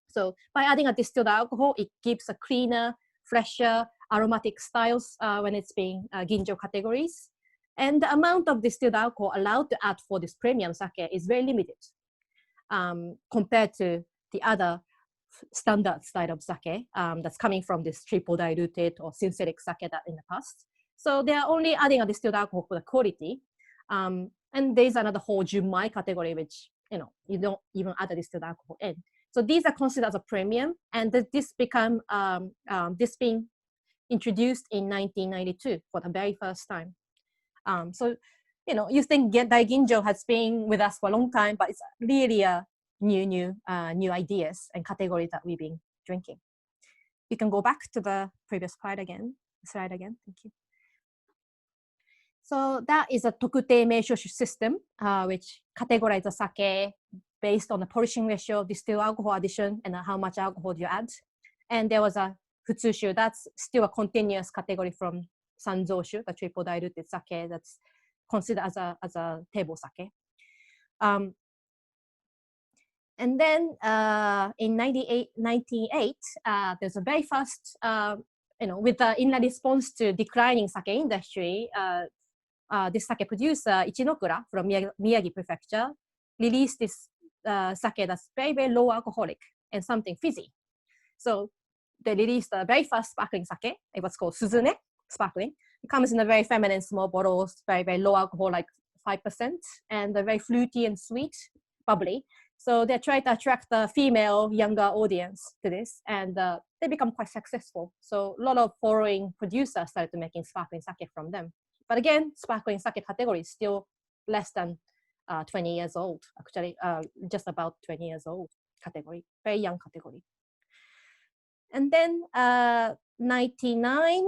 Speaker 2: So by adding a distilled alcohol, it gives a cleaner, fresher, aromatic styles when it's being Ginjo categories. And the amount of distilled alcohol allowed to add for this premium sake is very limited compared to the other standard style of sake that's coming from this triple diluted or synthetic sake that in the past. So they are only adding a distilled alcohol for the quality. And there's another whole Junmai category, which, you don't even add a distilled alcohol in. So these are considered as a premium, and this being introduced in 1992 for the very first time. So, you think Daiginjo has been with us for a long time, but it's really a new ideas and categories that we've been drinking. You can go back to the previous slide again. Thank you. So that is a Tokutei Meishoshu system, which categorizes sake based on the polishing ratio, distilled alcohol addition, and how much alcohol you add. And there was a Futsushu, that's still a continuous category from Sanzoshu, the triple diluted sake that's considered as a table sake. And then in 1998, there's a very fast, in response to declining sake industry, this sake producer, Ichinokura from Miyagi Prefecture, released this sake that's very, very low alcoholic and something fizzy. So they released a very fast sparkling sake. It was called Suzune sparkling. It comes in a very feminine small bottles, very, very low alcohol, like 5%, and they're very fruity and sweet, bubbly. So they try to attract the female, younger audience to this, and they become quite successful. So a lot of foreign producers started making sparkling sake from them. But again, sparkling sake category is still less than 20 years old, actually, just about 20 years old category, very young category. And then 99,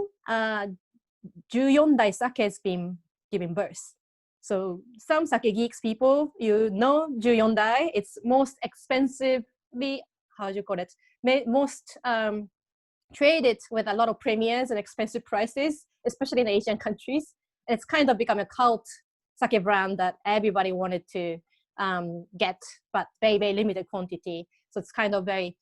Speaker 2: 14 sake has been giving birth. So some sake geeks people, 14 dai, it's most expensively, how do you call it, most traded with a lot of premiers and expensive prices, especially in Asian countries. It's kind of become a cult sake brand that everybody wanted to get, but very, very limited quantity. So it's kind of very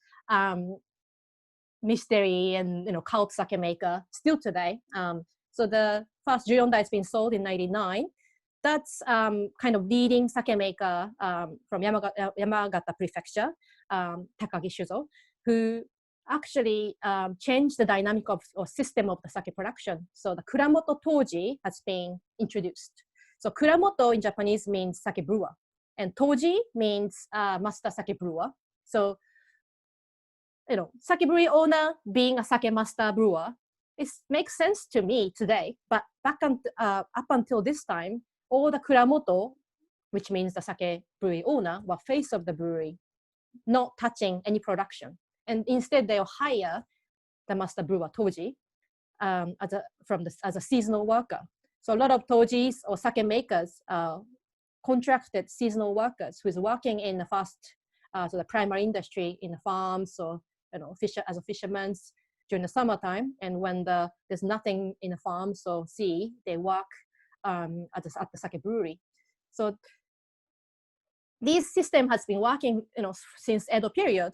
Speaker 2: mystery and cult sake maker still today. So the first 14 dai has been sold in 99. That's kind of leading sake maker from Yamagata Prefecture, Takagi Shuzo, who actually changed the dynamic of or system of the sake production. So the Kuramoto Toji has been introduced. So Kuramoto in Japanese means sake brewer, and Toji means master sake brewer. So sake brewery owner being a sake master brewer, it makes sense to me today. But up until this time, all the Kuramoto, which means the sake brewery owner, were face of the brewery, not touching any production. And instead, they'll hire the master brewer, Toji, as a seasonal worker. So a lot of Tojis or sake makers contracted seasonal workers who's working in the the primary industry in the farms or as a fishermen during the summertime, and when there's nothing in the farms or sea, they work at the sake brewery. So this system has been working, since Edo period,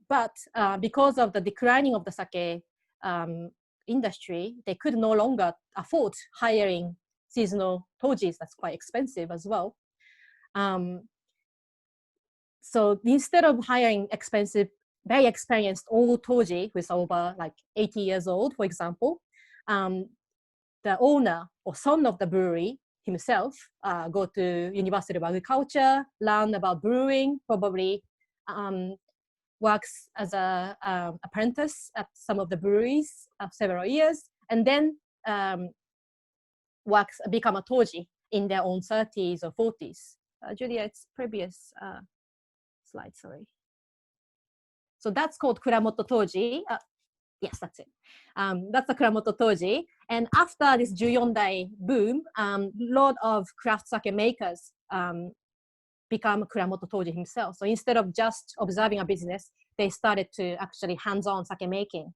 Speaker 2: but because of the declining of the sake industry, they could no longer afford hiring seasonal tojis. That's quite expensive as well. So instead of hiring expensive, very experienced old toji who's over like 80 years old, for example, the owner or son of the brewery himself go to University of Agriculture, learn about brewing, probably works as a apprentice at some of the breweries several years, and then become a toji in their own 30s or 40s. Julia, it's previous slide, sorry. So that's called Kuramoto Toji. Yes, that's it. That's the Kuramoto Toji. And after this Juyondai boom, lot of craft sake makers become Kuramoto Toji himself. So instead of just observing a business, they started to actually hands-on sake making.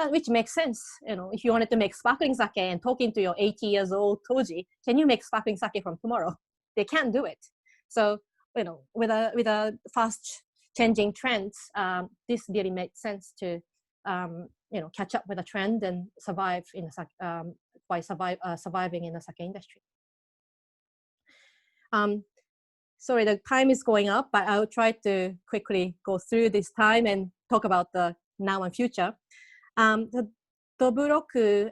Speaker 2: Which makes sense. If you wanted to make sparkling sake and talking to your 80 years old Toji, can you make sparkling sake from tomorrow? They can't do it. So, with a fast changing trends, this really made sense to, catch up with the trend and survive in the surviving in the sake industry. Sorry, the time is going up, but I'll try to quickly go through this time and talk about the now and future. The Doburoku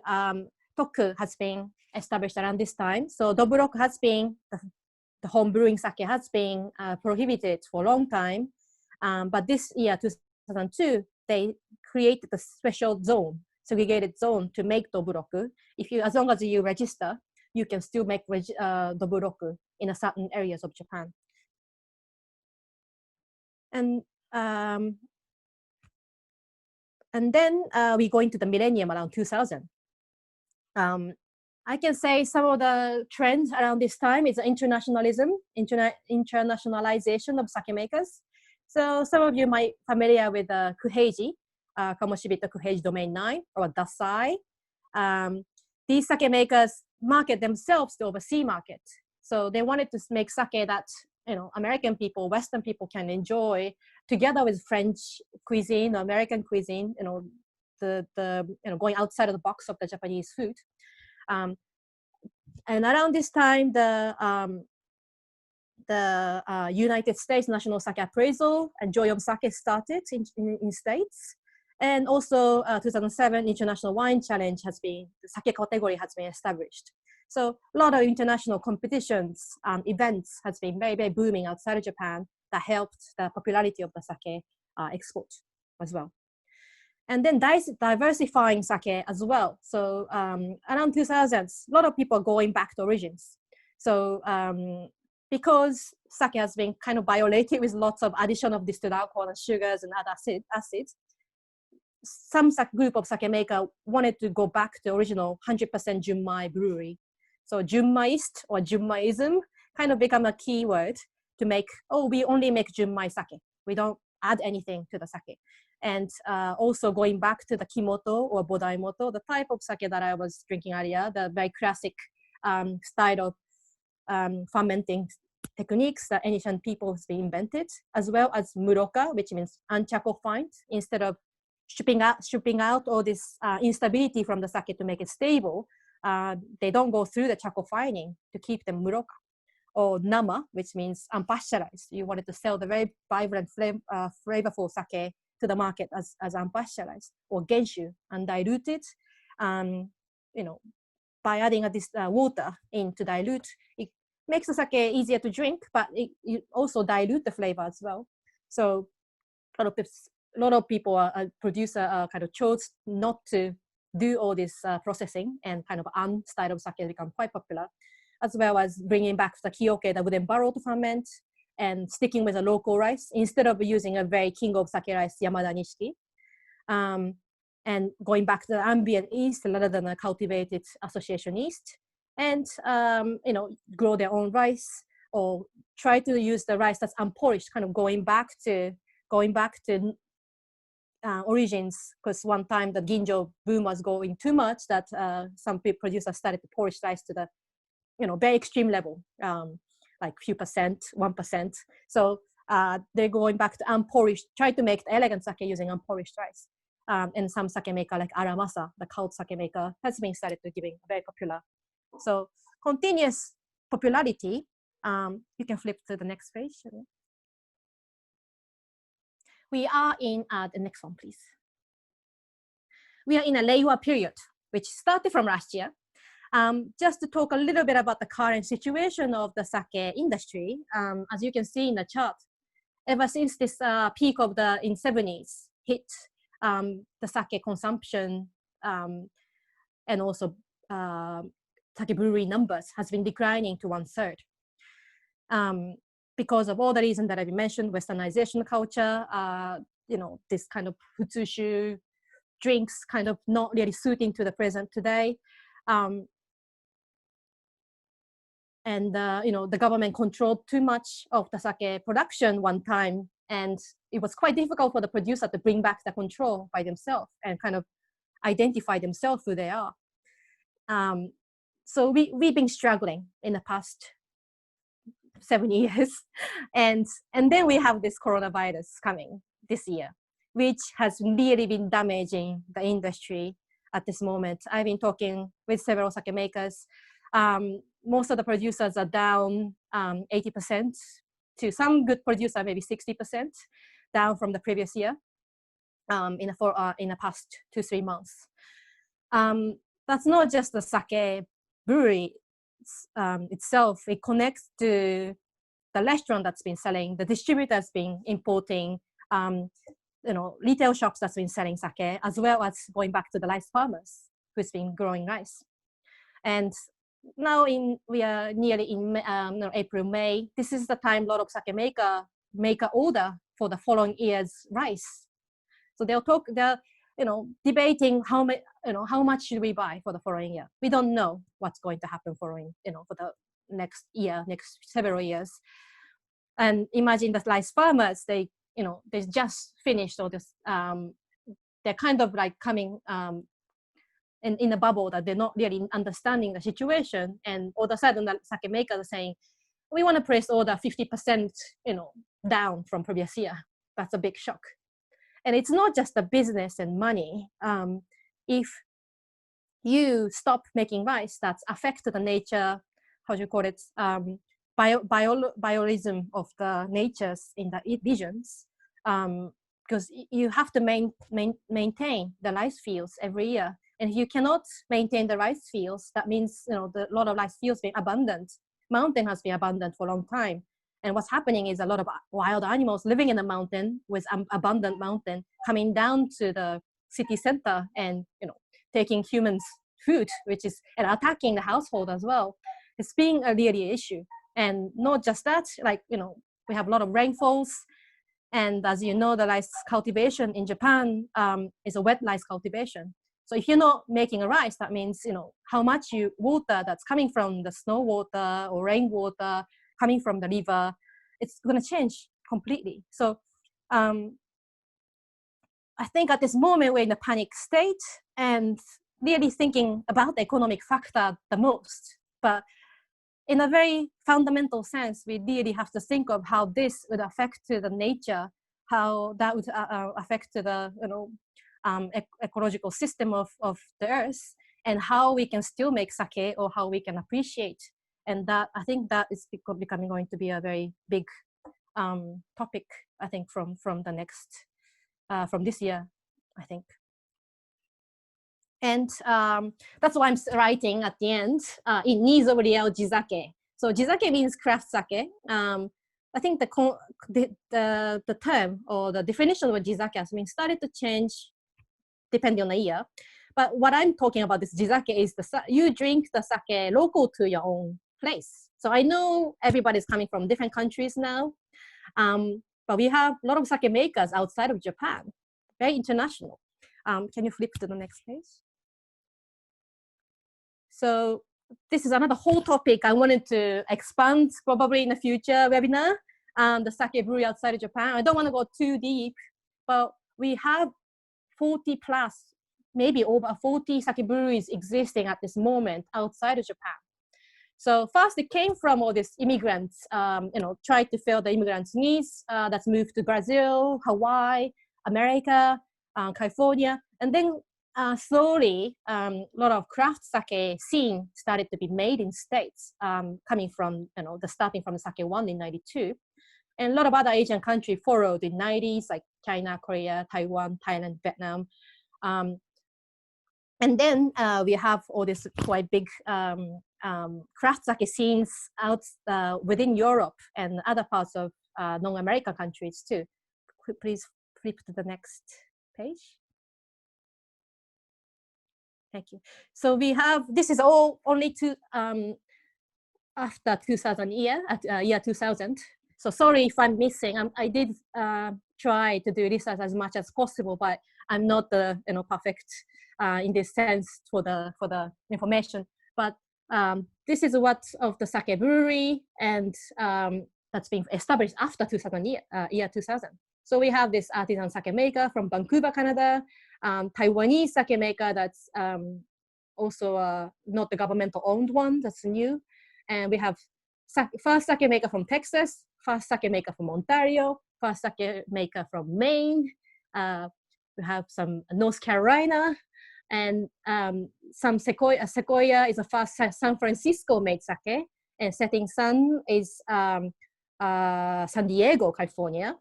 Speaker 2: Toku has been established around this time. So Doburoku has been, the home brewing sake has been prohibited for a long time. But this year, 2002, they created a special zone, segregated zone to make Doburoku. As long as you register, you can still make Doburoku in certain areas of Japan. And then we go into the millennium around 2000. I can say some of the trends around this time is internationalization of sake makers. So some of you might be familiar with KUHEIJI, Kamoshibito KUHEIJI Domain 9, or Dasai. These sake makers market themselves to overseas market. So they wanted to make sake that American people, Western people can enjoy together with French cuisine or American cuisine, going outside of the box of the Japanese food. And around this time, the United States National Sake Appraisal and Joy of Sake started in States. And also 2007 International Wine Challenge the sake category has been established. So a lot of international competitions, events has been very, very booming outside of Japan that helped the popularity of the sake export as well. And then diversifying sake as well. So around 2000s, a lot of people are going back to origins. So because sake has been kind of violated with lots of addition of distilled alcohol and sugars and other acids, some group of sake maker wanted to go back to the original 100% Junmai brewery. So Junmaist or Junmaism kind of become a key word to make, we only make Junmai sake. We don't add anything to the sake. And also going back to the Kimoto or Bodaimoto, the type of sake that I was drinking earlier, the very classic style of fermenting techniques that ancient people have been invented, as well as Muroka, which means uncharcoal-fined. Instead of stripping out all this instability from the sake to make it stable, they don't go through the charcoal fining to keep them Muroka. Or Nama, which means unpasteurized. You wanted to sell the very vibrant, flavorful sake to the market as unpasteurized. Or Genshu, undiluted. By adding this water in to dilute, it makes the sake easier to drink, but you also dilute the flavor as well. So a lot of people, producer kind of chose not to do all this processing, and kind of style of sake become quite popular, as well as bringing back the kioke, the wooden barrel to ferment, and sticking with a local rice instead of using a very king of sake rice, Yamada Nishiki, and going back to the ambient yeast rather than a cultivated association yeast, and grow their own rice, or try to use the rice that's unpolished, kind of going back to origins, because one time the ginjo boom was going too much that some producers started to polish rice to the, very extreme level, like few percent, 1%. So they're going back to unpolished, try to make the elegant sake using unpolished rice. And some sake maker like Aramasa, the cult sake maker, has been started to giving very popular. So continuous popularity. You can flip to the next page. We are in the next one, please. We are in a REIWA period, which started from last year. Just to talk a little bit about the current situation of the sake industry, as you can see in the chart, ever since this peak of the in 70s hit, the sake consumption and also sake brewery numbers has been declining to 1/3. Because of all the reasons that I've mentioned, westernization culture, this kind of futsushu drinks kind of not really suiting to the present today. The government controlled too much of the sake production one time, and it was quite difficult for the producer to bring back the control by themselves and kind of identify themselves who they are. So we've been struggling in the past 7 years, and then we have this coronavirus coming this year, which has really been damaging the industry at this moment. I've been talking with several sake makers. Most of the producers are down 80%, to some good producer maybe 60% down from the previous year in the past 2-3 months. That's not just the sake brewery itself. It connects to the restaurant that's been selling, the distributors been importing, retail shops that's been selling sake, as well as going back to the rice farmers who's been growing rice. And now we are nearly in April, May. This is the time a lot of sake maker make an order for the following year's rice. So they're debating how much should we buy for the following year. We don't know what's going to happen for the next year, next several years. And imagine the rice farmers, they just finished all this. They're kind of like coming in a bubble that they're not really understanding the situation. And all of a sudden the sake makers are saying, we want to place order 50%, down from previous year. That's a big shock. And it's not just the business and money. If you stop making rice, that's affect the nature, how do you call it, biorism of the natures in the regions, because you have to maintain the rice fields every year. And if you cannot maintain the rice fields, that means a lot of rice fields being abundant. Mountain has been abundant for a long time. And what's happening is a lot of wild animals living in the mountain with abundant mountain coming down to the city center and taking humans' food, and attacking the household as well. It's being a really issue. And not just that, we have a lot of rainfalls. And as you know, the rice cultivation in Japan is a wet rice cultivation. So if you're not making a rice, that means, how much water that's coming from the snow water or rainwater coming from the river, it's going to change completely. So I think at this moment we're in a panic state and really thinking about the economic factor the most. But in a very fundamental sense, we really have to think of how this would affect to the nature, how that would affect to the ecological system of the earth, and how we can still make sake or how we can appreciate. And that, I think that is becoming going to be a very big topic, I think, from this year, I think. And that's why I'm writing at the end, in needs of real jizake. So jizake means craft sake. I think the term or the definition of jizake has been started to change depending on the year. But what I'm talking about this jizake is you drink the sake local to your own place. So I know everybody's coming from different countries now, but we have a lot of sake makers outside of Japan, very international. Can you flip to the next page? So this is another whole topic I wanted to expand probably in a future webinar, the sake brewery outside of Japan. I don't want to go too deep, but we have 40 plus, maybe over 40 sake breweries existing at this moment outside of Japan. So first it came from all these immigrants, tried to fill the immigrants' needs, that's moved to Brazil, Hawaii, America, California. And then slowly, a lot of craft sake scene started to be made in States, coming from, starting from the Sake One in 92. And a lot of other Asian countries followed in 90s, like China, Korea, Taiwan, Thailand, Vietnam. And then we have all this quite big craft sake scenes out within Europe and other parts of non-American countries too. Please flip to the next page. Thank you. So we have, this is all only after 2000 year 2000. So sorry if I'm missing. I did try to do research as much as possible, but I'm not the perfect in this sense for the information. But this is what of the sake brewery, and that's been established after 2000 year 2000. So we have this artisan sake maker from Vancouver, Canada, Taiwanese sake maker that's also not the governmental owned one, that's new. And we have first sake maker from Texas, first sake maker from Ontario, first sake maker from Maine. We have some North Carolina, and some Sequoia is a first San Francisco made sake, and Setting Sun is San Diego, California.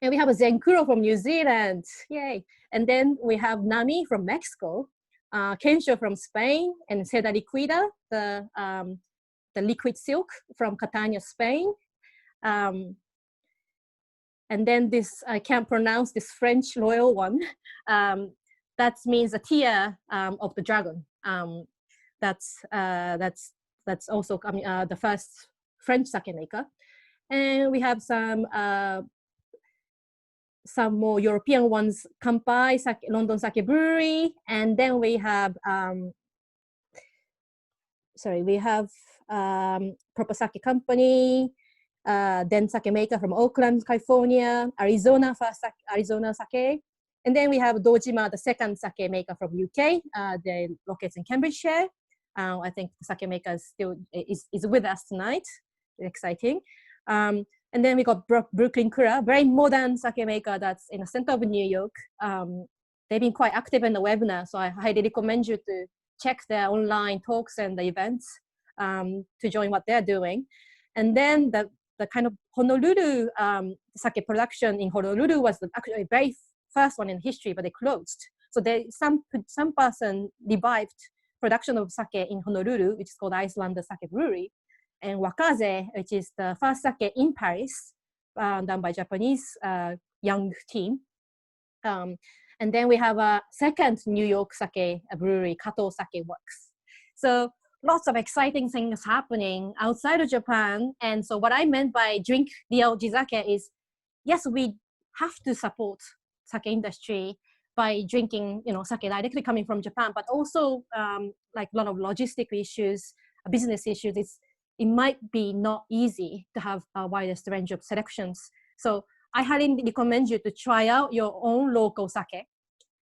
Speaker 2: And we have a Zenkuro from New Zealand, yay. And then we have Nami from Mexico, Kensho from Spain, and Seda Liquida, the liquid silk from Catania, Spain. And then this, I can't pronounce this French royal one. That means a tear of the dragon. That's also the first French sake maker. And we have some more European ones, Kampai, London Sake Brewery, and then we have, Proper Sake Company, then sake maker from Oakland, California, Arizona, first Arizona sake, and then we have Dojima, the second sake maker from UK, they located in Cambridgeshire. I think the sake maker is still is with us tonight, exciting. And then we got Brooklyn Kura, very modern sake maker that's in the center of New York. They've been quite active in the webinar, so I highly recommend you to check their online talks and the events to join what they're doing. And then the kind of Honolulu sake production in Honolulu was actually the very first one in history, but they closed. So some person revived production of sake in Honolulu, which is called Iceland Sake Brewery. And Wakaze, which is the first sake in Paris, done by Japanese young team. And then we have a second New York sake brewery, Kato Sake Works. So lots of exciting things happening outside of Japan. And so what I meant by drink real jizake is, yes, we have to support sake industry by drinking, sake directly coming from Japan, but also like a lot of logistic issues, business issues. It might be not easy to have a widest range of selections. So I highly recommend you to try out your own local sake.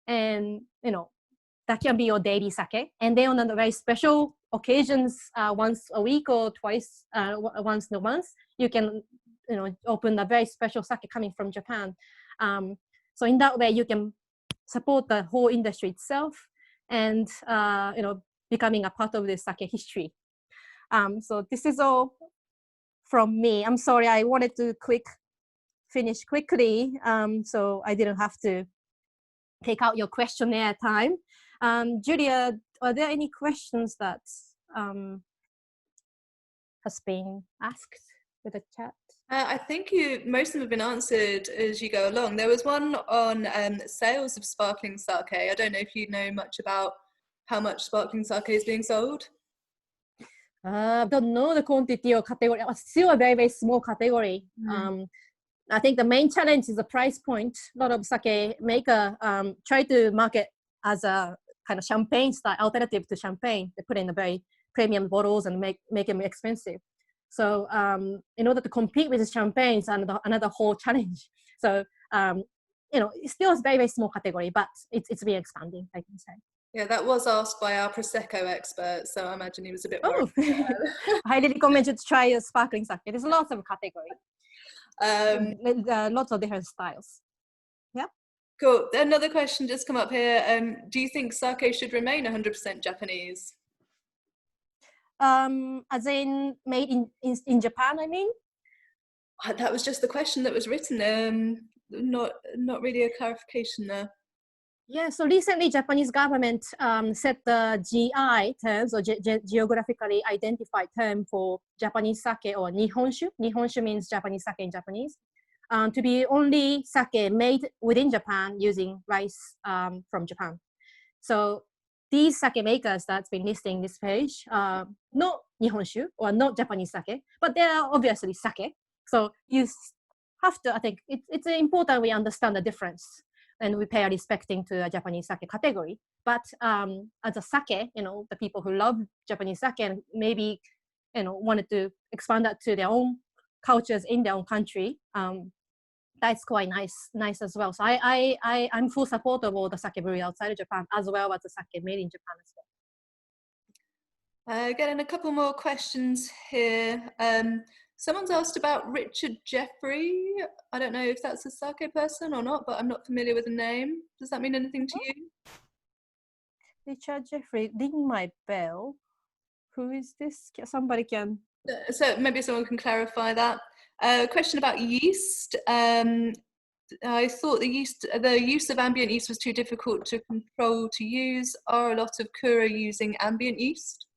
Speaker 2: And, that can be your daily sake. And then on the very special occasions, once a week or twice, once in a month, you can, open a very special sake coming from Japan. So in that way, you can support the whole industry itself and, becoming a part of the sake history. So this is all from me. I'm sorry, I wanted to finish quickly, so I didn't have to take out your questionnaire time. Julia, are there any questions that has been asked with the chat?
Speaker 1: I think most of them have been answered as you go along. There was one on sales of sparkling sake. I don't know if you know much about how much sparkling sake is being sold.
Speaker 2: I don't know the quantity or category. It's still a very, very small category. I think the main challenge is the price point. A lot of sake maker try to market as a kind of champagne style alternative to champagne. They put in the very premium bottles and make them expensive. So in order to compete with the champagne, it's another whole challenge. So it's still a very, very small category, but it's been expanding, I can say.
Speaker 1: Yeah, that was asked by our Prosecco expert, so I imagine he was a bit worried.
Speaker 2: I highly recommend you to try a sparkling sake. There's lots of categories, lots of different styles. Yeah.
Speaker 1: Cool. Another question just come up here. Do you think sake should remain 100% Japanese?
Speaker 2: As in made in Japan, I mean?
Speaker 1: That was just the question that was written. Not really a clarification there.
Speaker 2: Yeah, so recently Japanese government set the GI terms, or geographically identified term, for Japanese sake, or Nihonshu. Nihonshu means Japanese sake in Japanese, to be only sake made within Japan using rice from Japan. So these sake makers that's been listing this page, not Nihonshu or not Japanese sake, but they are obviously sake. So you have to, I think it's important we understand the difference and we pay respecting to a Japanese sake category. But as a sake, the people who love Japanese sake and maybe, wanted to expand that to their own cultures in their own country, that's quite nice as well. So I'm full support of all the sake brewery outside of Japan, as well as the sake made in Japan as well.
Speaker 1: Getting a couple more questions here. Someone's asked about Richard Jeffrey. I don't know if that's a sake person or not, but I'm not familiar with the name. Does that mean anything to you?
Speaker 2: Richard Jeffrey, ring my bell. Who is this? Somebody can.
Speaker 1: So maybe someone can clarify that. Question about yeast. I thought the use of ambient yeast was too difficult to control to use. Are a lot of kura using ambient yeast?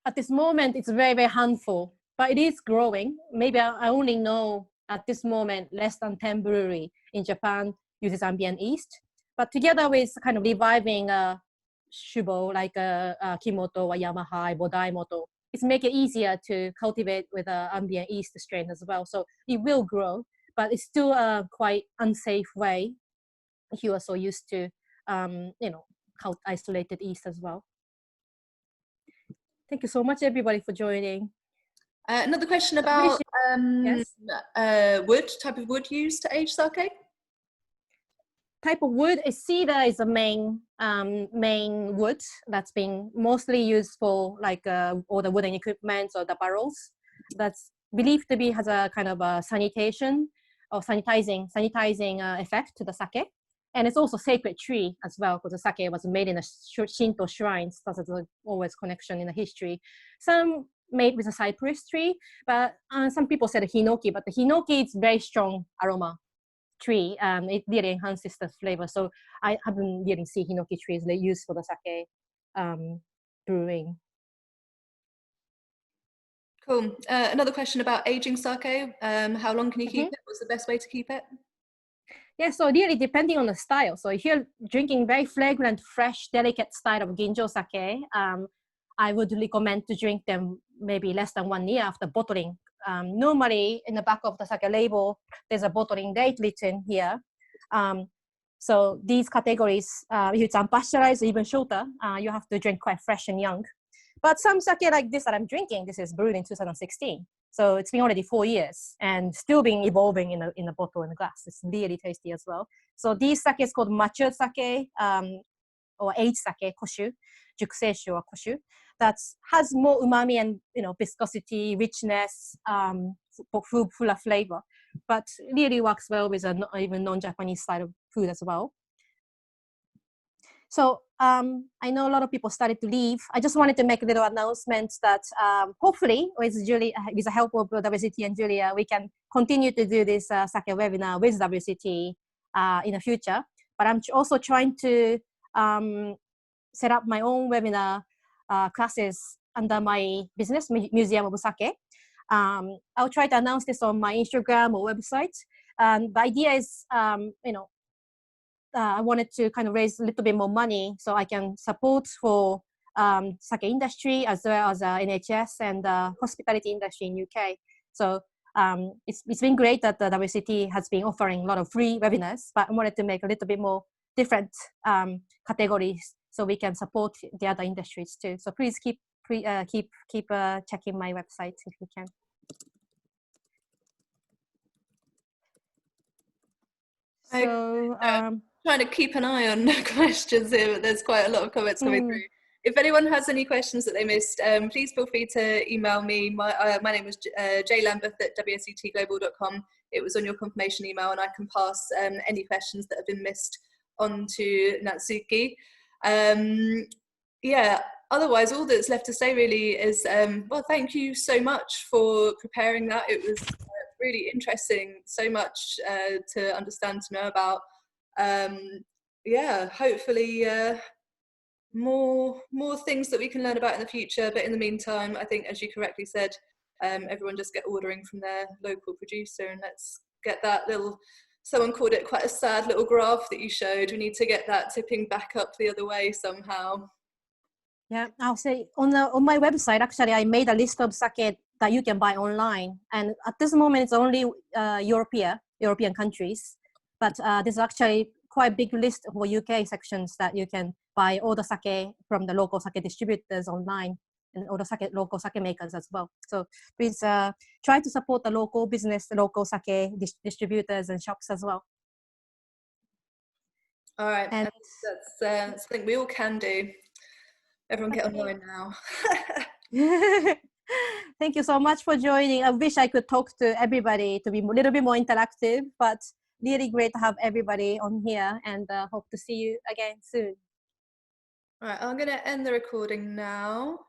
Speaker 2: At this moment, it's very, very handful, but it is growing. Maybe I only know at this moment less than 10 brewery in Japan uses ambient yeast. But together with kind of reviving Shubo, like Kimoto or Yamaha, Bodaimoto, it's make it easier to cultivate with ambient yeast strain as well. So it will grow, but it's still a quite unsafe way if you are so used to, isolated yeast as well. Thank you so much, everybody, for joining.
Speaker 1: Another question about
Speaker 2: yes?
Speaker 1: type of wood used to age sake?
Speaker 2: Type of wood is cedar is the main wood that's being mostly used for like all the wooden equipment or the barrels. That's believed to be has a kind of a sanitation or sanitizing effect to the sake. And it's also sacred tree as well, because the sake was made in a Shinto shrines. That's always connection in the history. Some made with a cypress tree, but some people said hinoki, but the hinoki is very strong aroma tree. It really enhances the flavor. So I haven't really seen hinoki trees used for the sake brewing.
Speaker 1: Cool. Another question about aging sake. How long can you keep it? What's the best way to keep it?
Speaker 2: Yeah, so really depending on the style. So if you're drinking very fragrant, fresh, delicate style of ginjo sake, I would recommend to drink them maybe less than 1 year after bottling. Normally in the back of the sake label, there's a bottling date written here. So these categories, if it's unpasteurized or even shorter, you have to drink quite fresh and young. But some sake like this that I'm drinking, this is brewed in 2016. So it's been already 4 years and still being evolving in a bottle and a glass. It's really tasty as well. So these sake is called matured sake or aged sake, koshu, jukuseishu or koshu. That has more umami and viscosity, richness, fuller flavor, but really works well with even non-Japanese style of food as well. So I know a lot of people started to leave. I just wanted to make a little announcement that hopefully with the help of WSET and Julia, we can continue to do this sake webinar with WSET in the future. But I'm also trying to set up my own webinar classes under my business, Museum of Sake. I'll try to announce this on my Instagram or website. The idea is, I wanted to kind of raise a little bit more money so I can support for sake industry as well as NHS and hospitality industry in UK. So it's been great that the WSET has been offering a lot of free webinars, but I wanted to make a little bit more different categories so we can support the other industries too. So please keep checking my website if you can. So,
Speaker 1: trying to keep an eye on questions here, but there's quite a lot of comments coming through. If anyone has any questions that they missed, please feel free to email me. My name was jlambeth@wsetglobal.com. It was on your confirmation email, and I can pass any questions that have been missed on to Natsuki. Yeah, otherwise all that's left to say really is, well, thank you so much for preparing that. It was really interesting, so much to understand, to know about. Yeah, hopefully more things that we can learn about in the future, but in the meantime, I think, as you correctly said, everyone just get ordering from their local producer, and let's get that little, someone called it quite a sad little graph that you showed. We need to get that tipping back up the other way somehow.
Speaker 2: Yeah, I'll say on my website, actually, I made a list of sake that you can buy online. And at this moment, it's only European countries. But there's actually quite a big list for UK sections that you can buy all the sake from the local sake distributors online, and all the local sake makers as well. So please try to support the local business, the local sake distributors and shops as well.
Speaker 1: All right, and that's something we all can do. Everyone get online now.
Speaker 2: Thank you so much for joining. I wish I could talk to everybody to be a little bit more interactive, but really great to have everybody on here, and hope to see you again soon.
Speaker 1: All right, I'm going to end the recording now.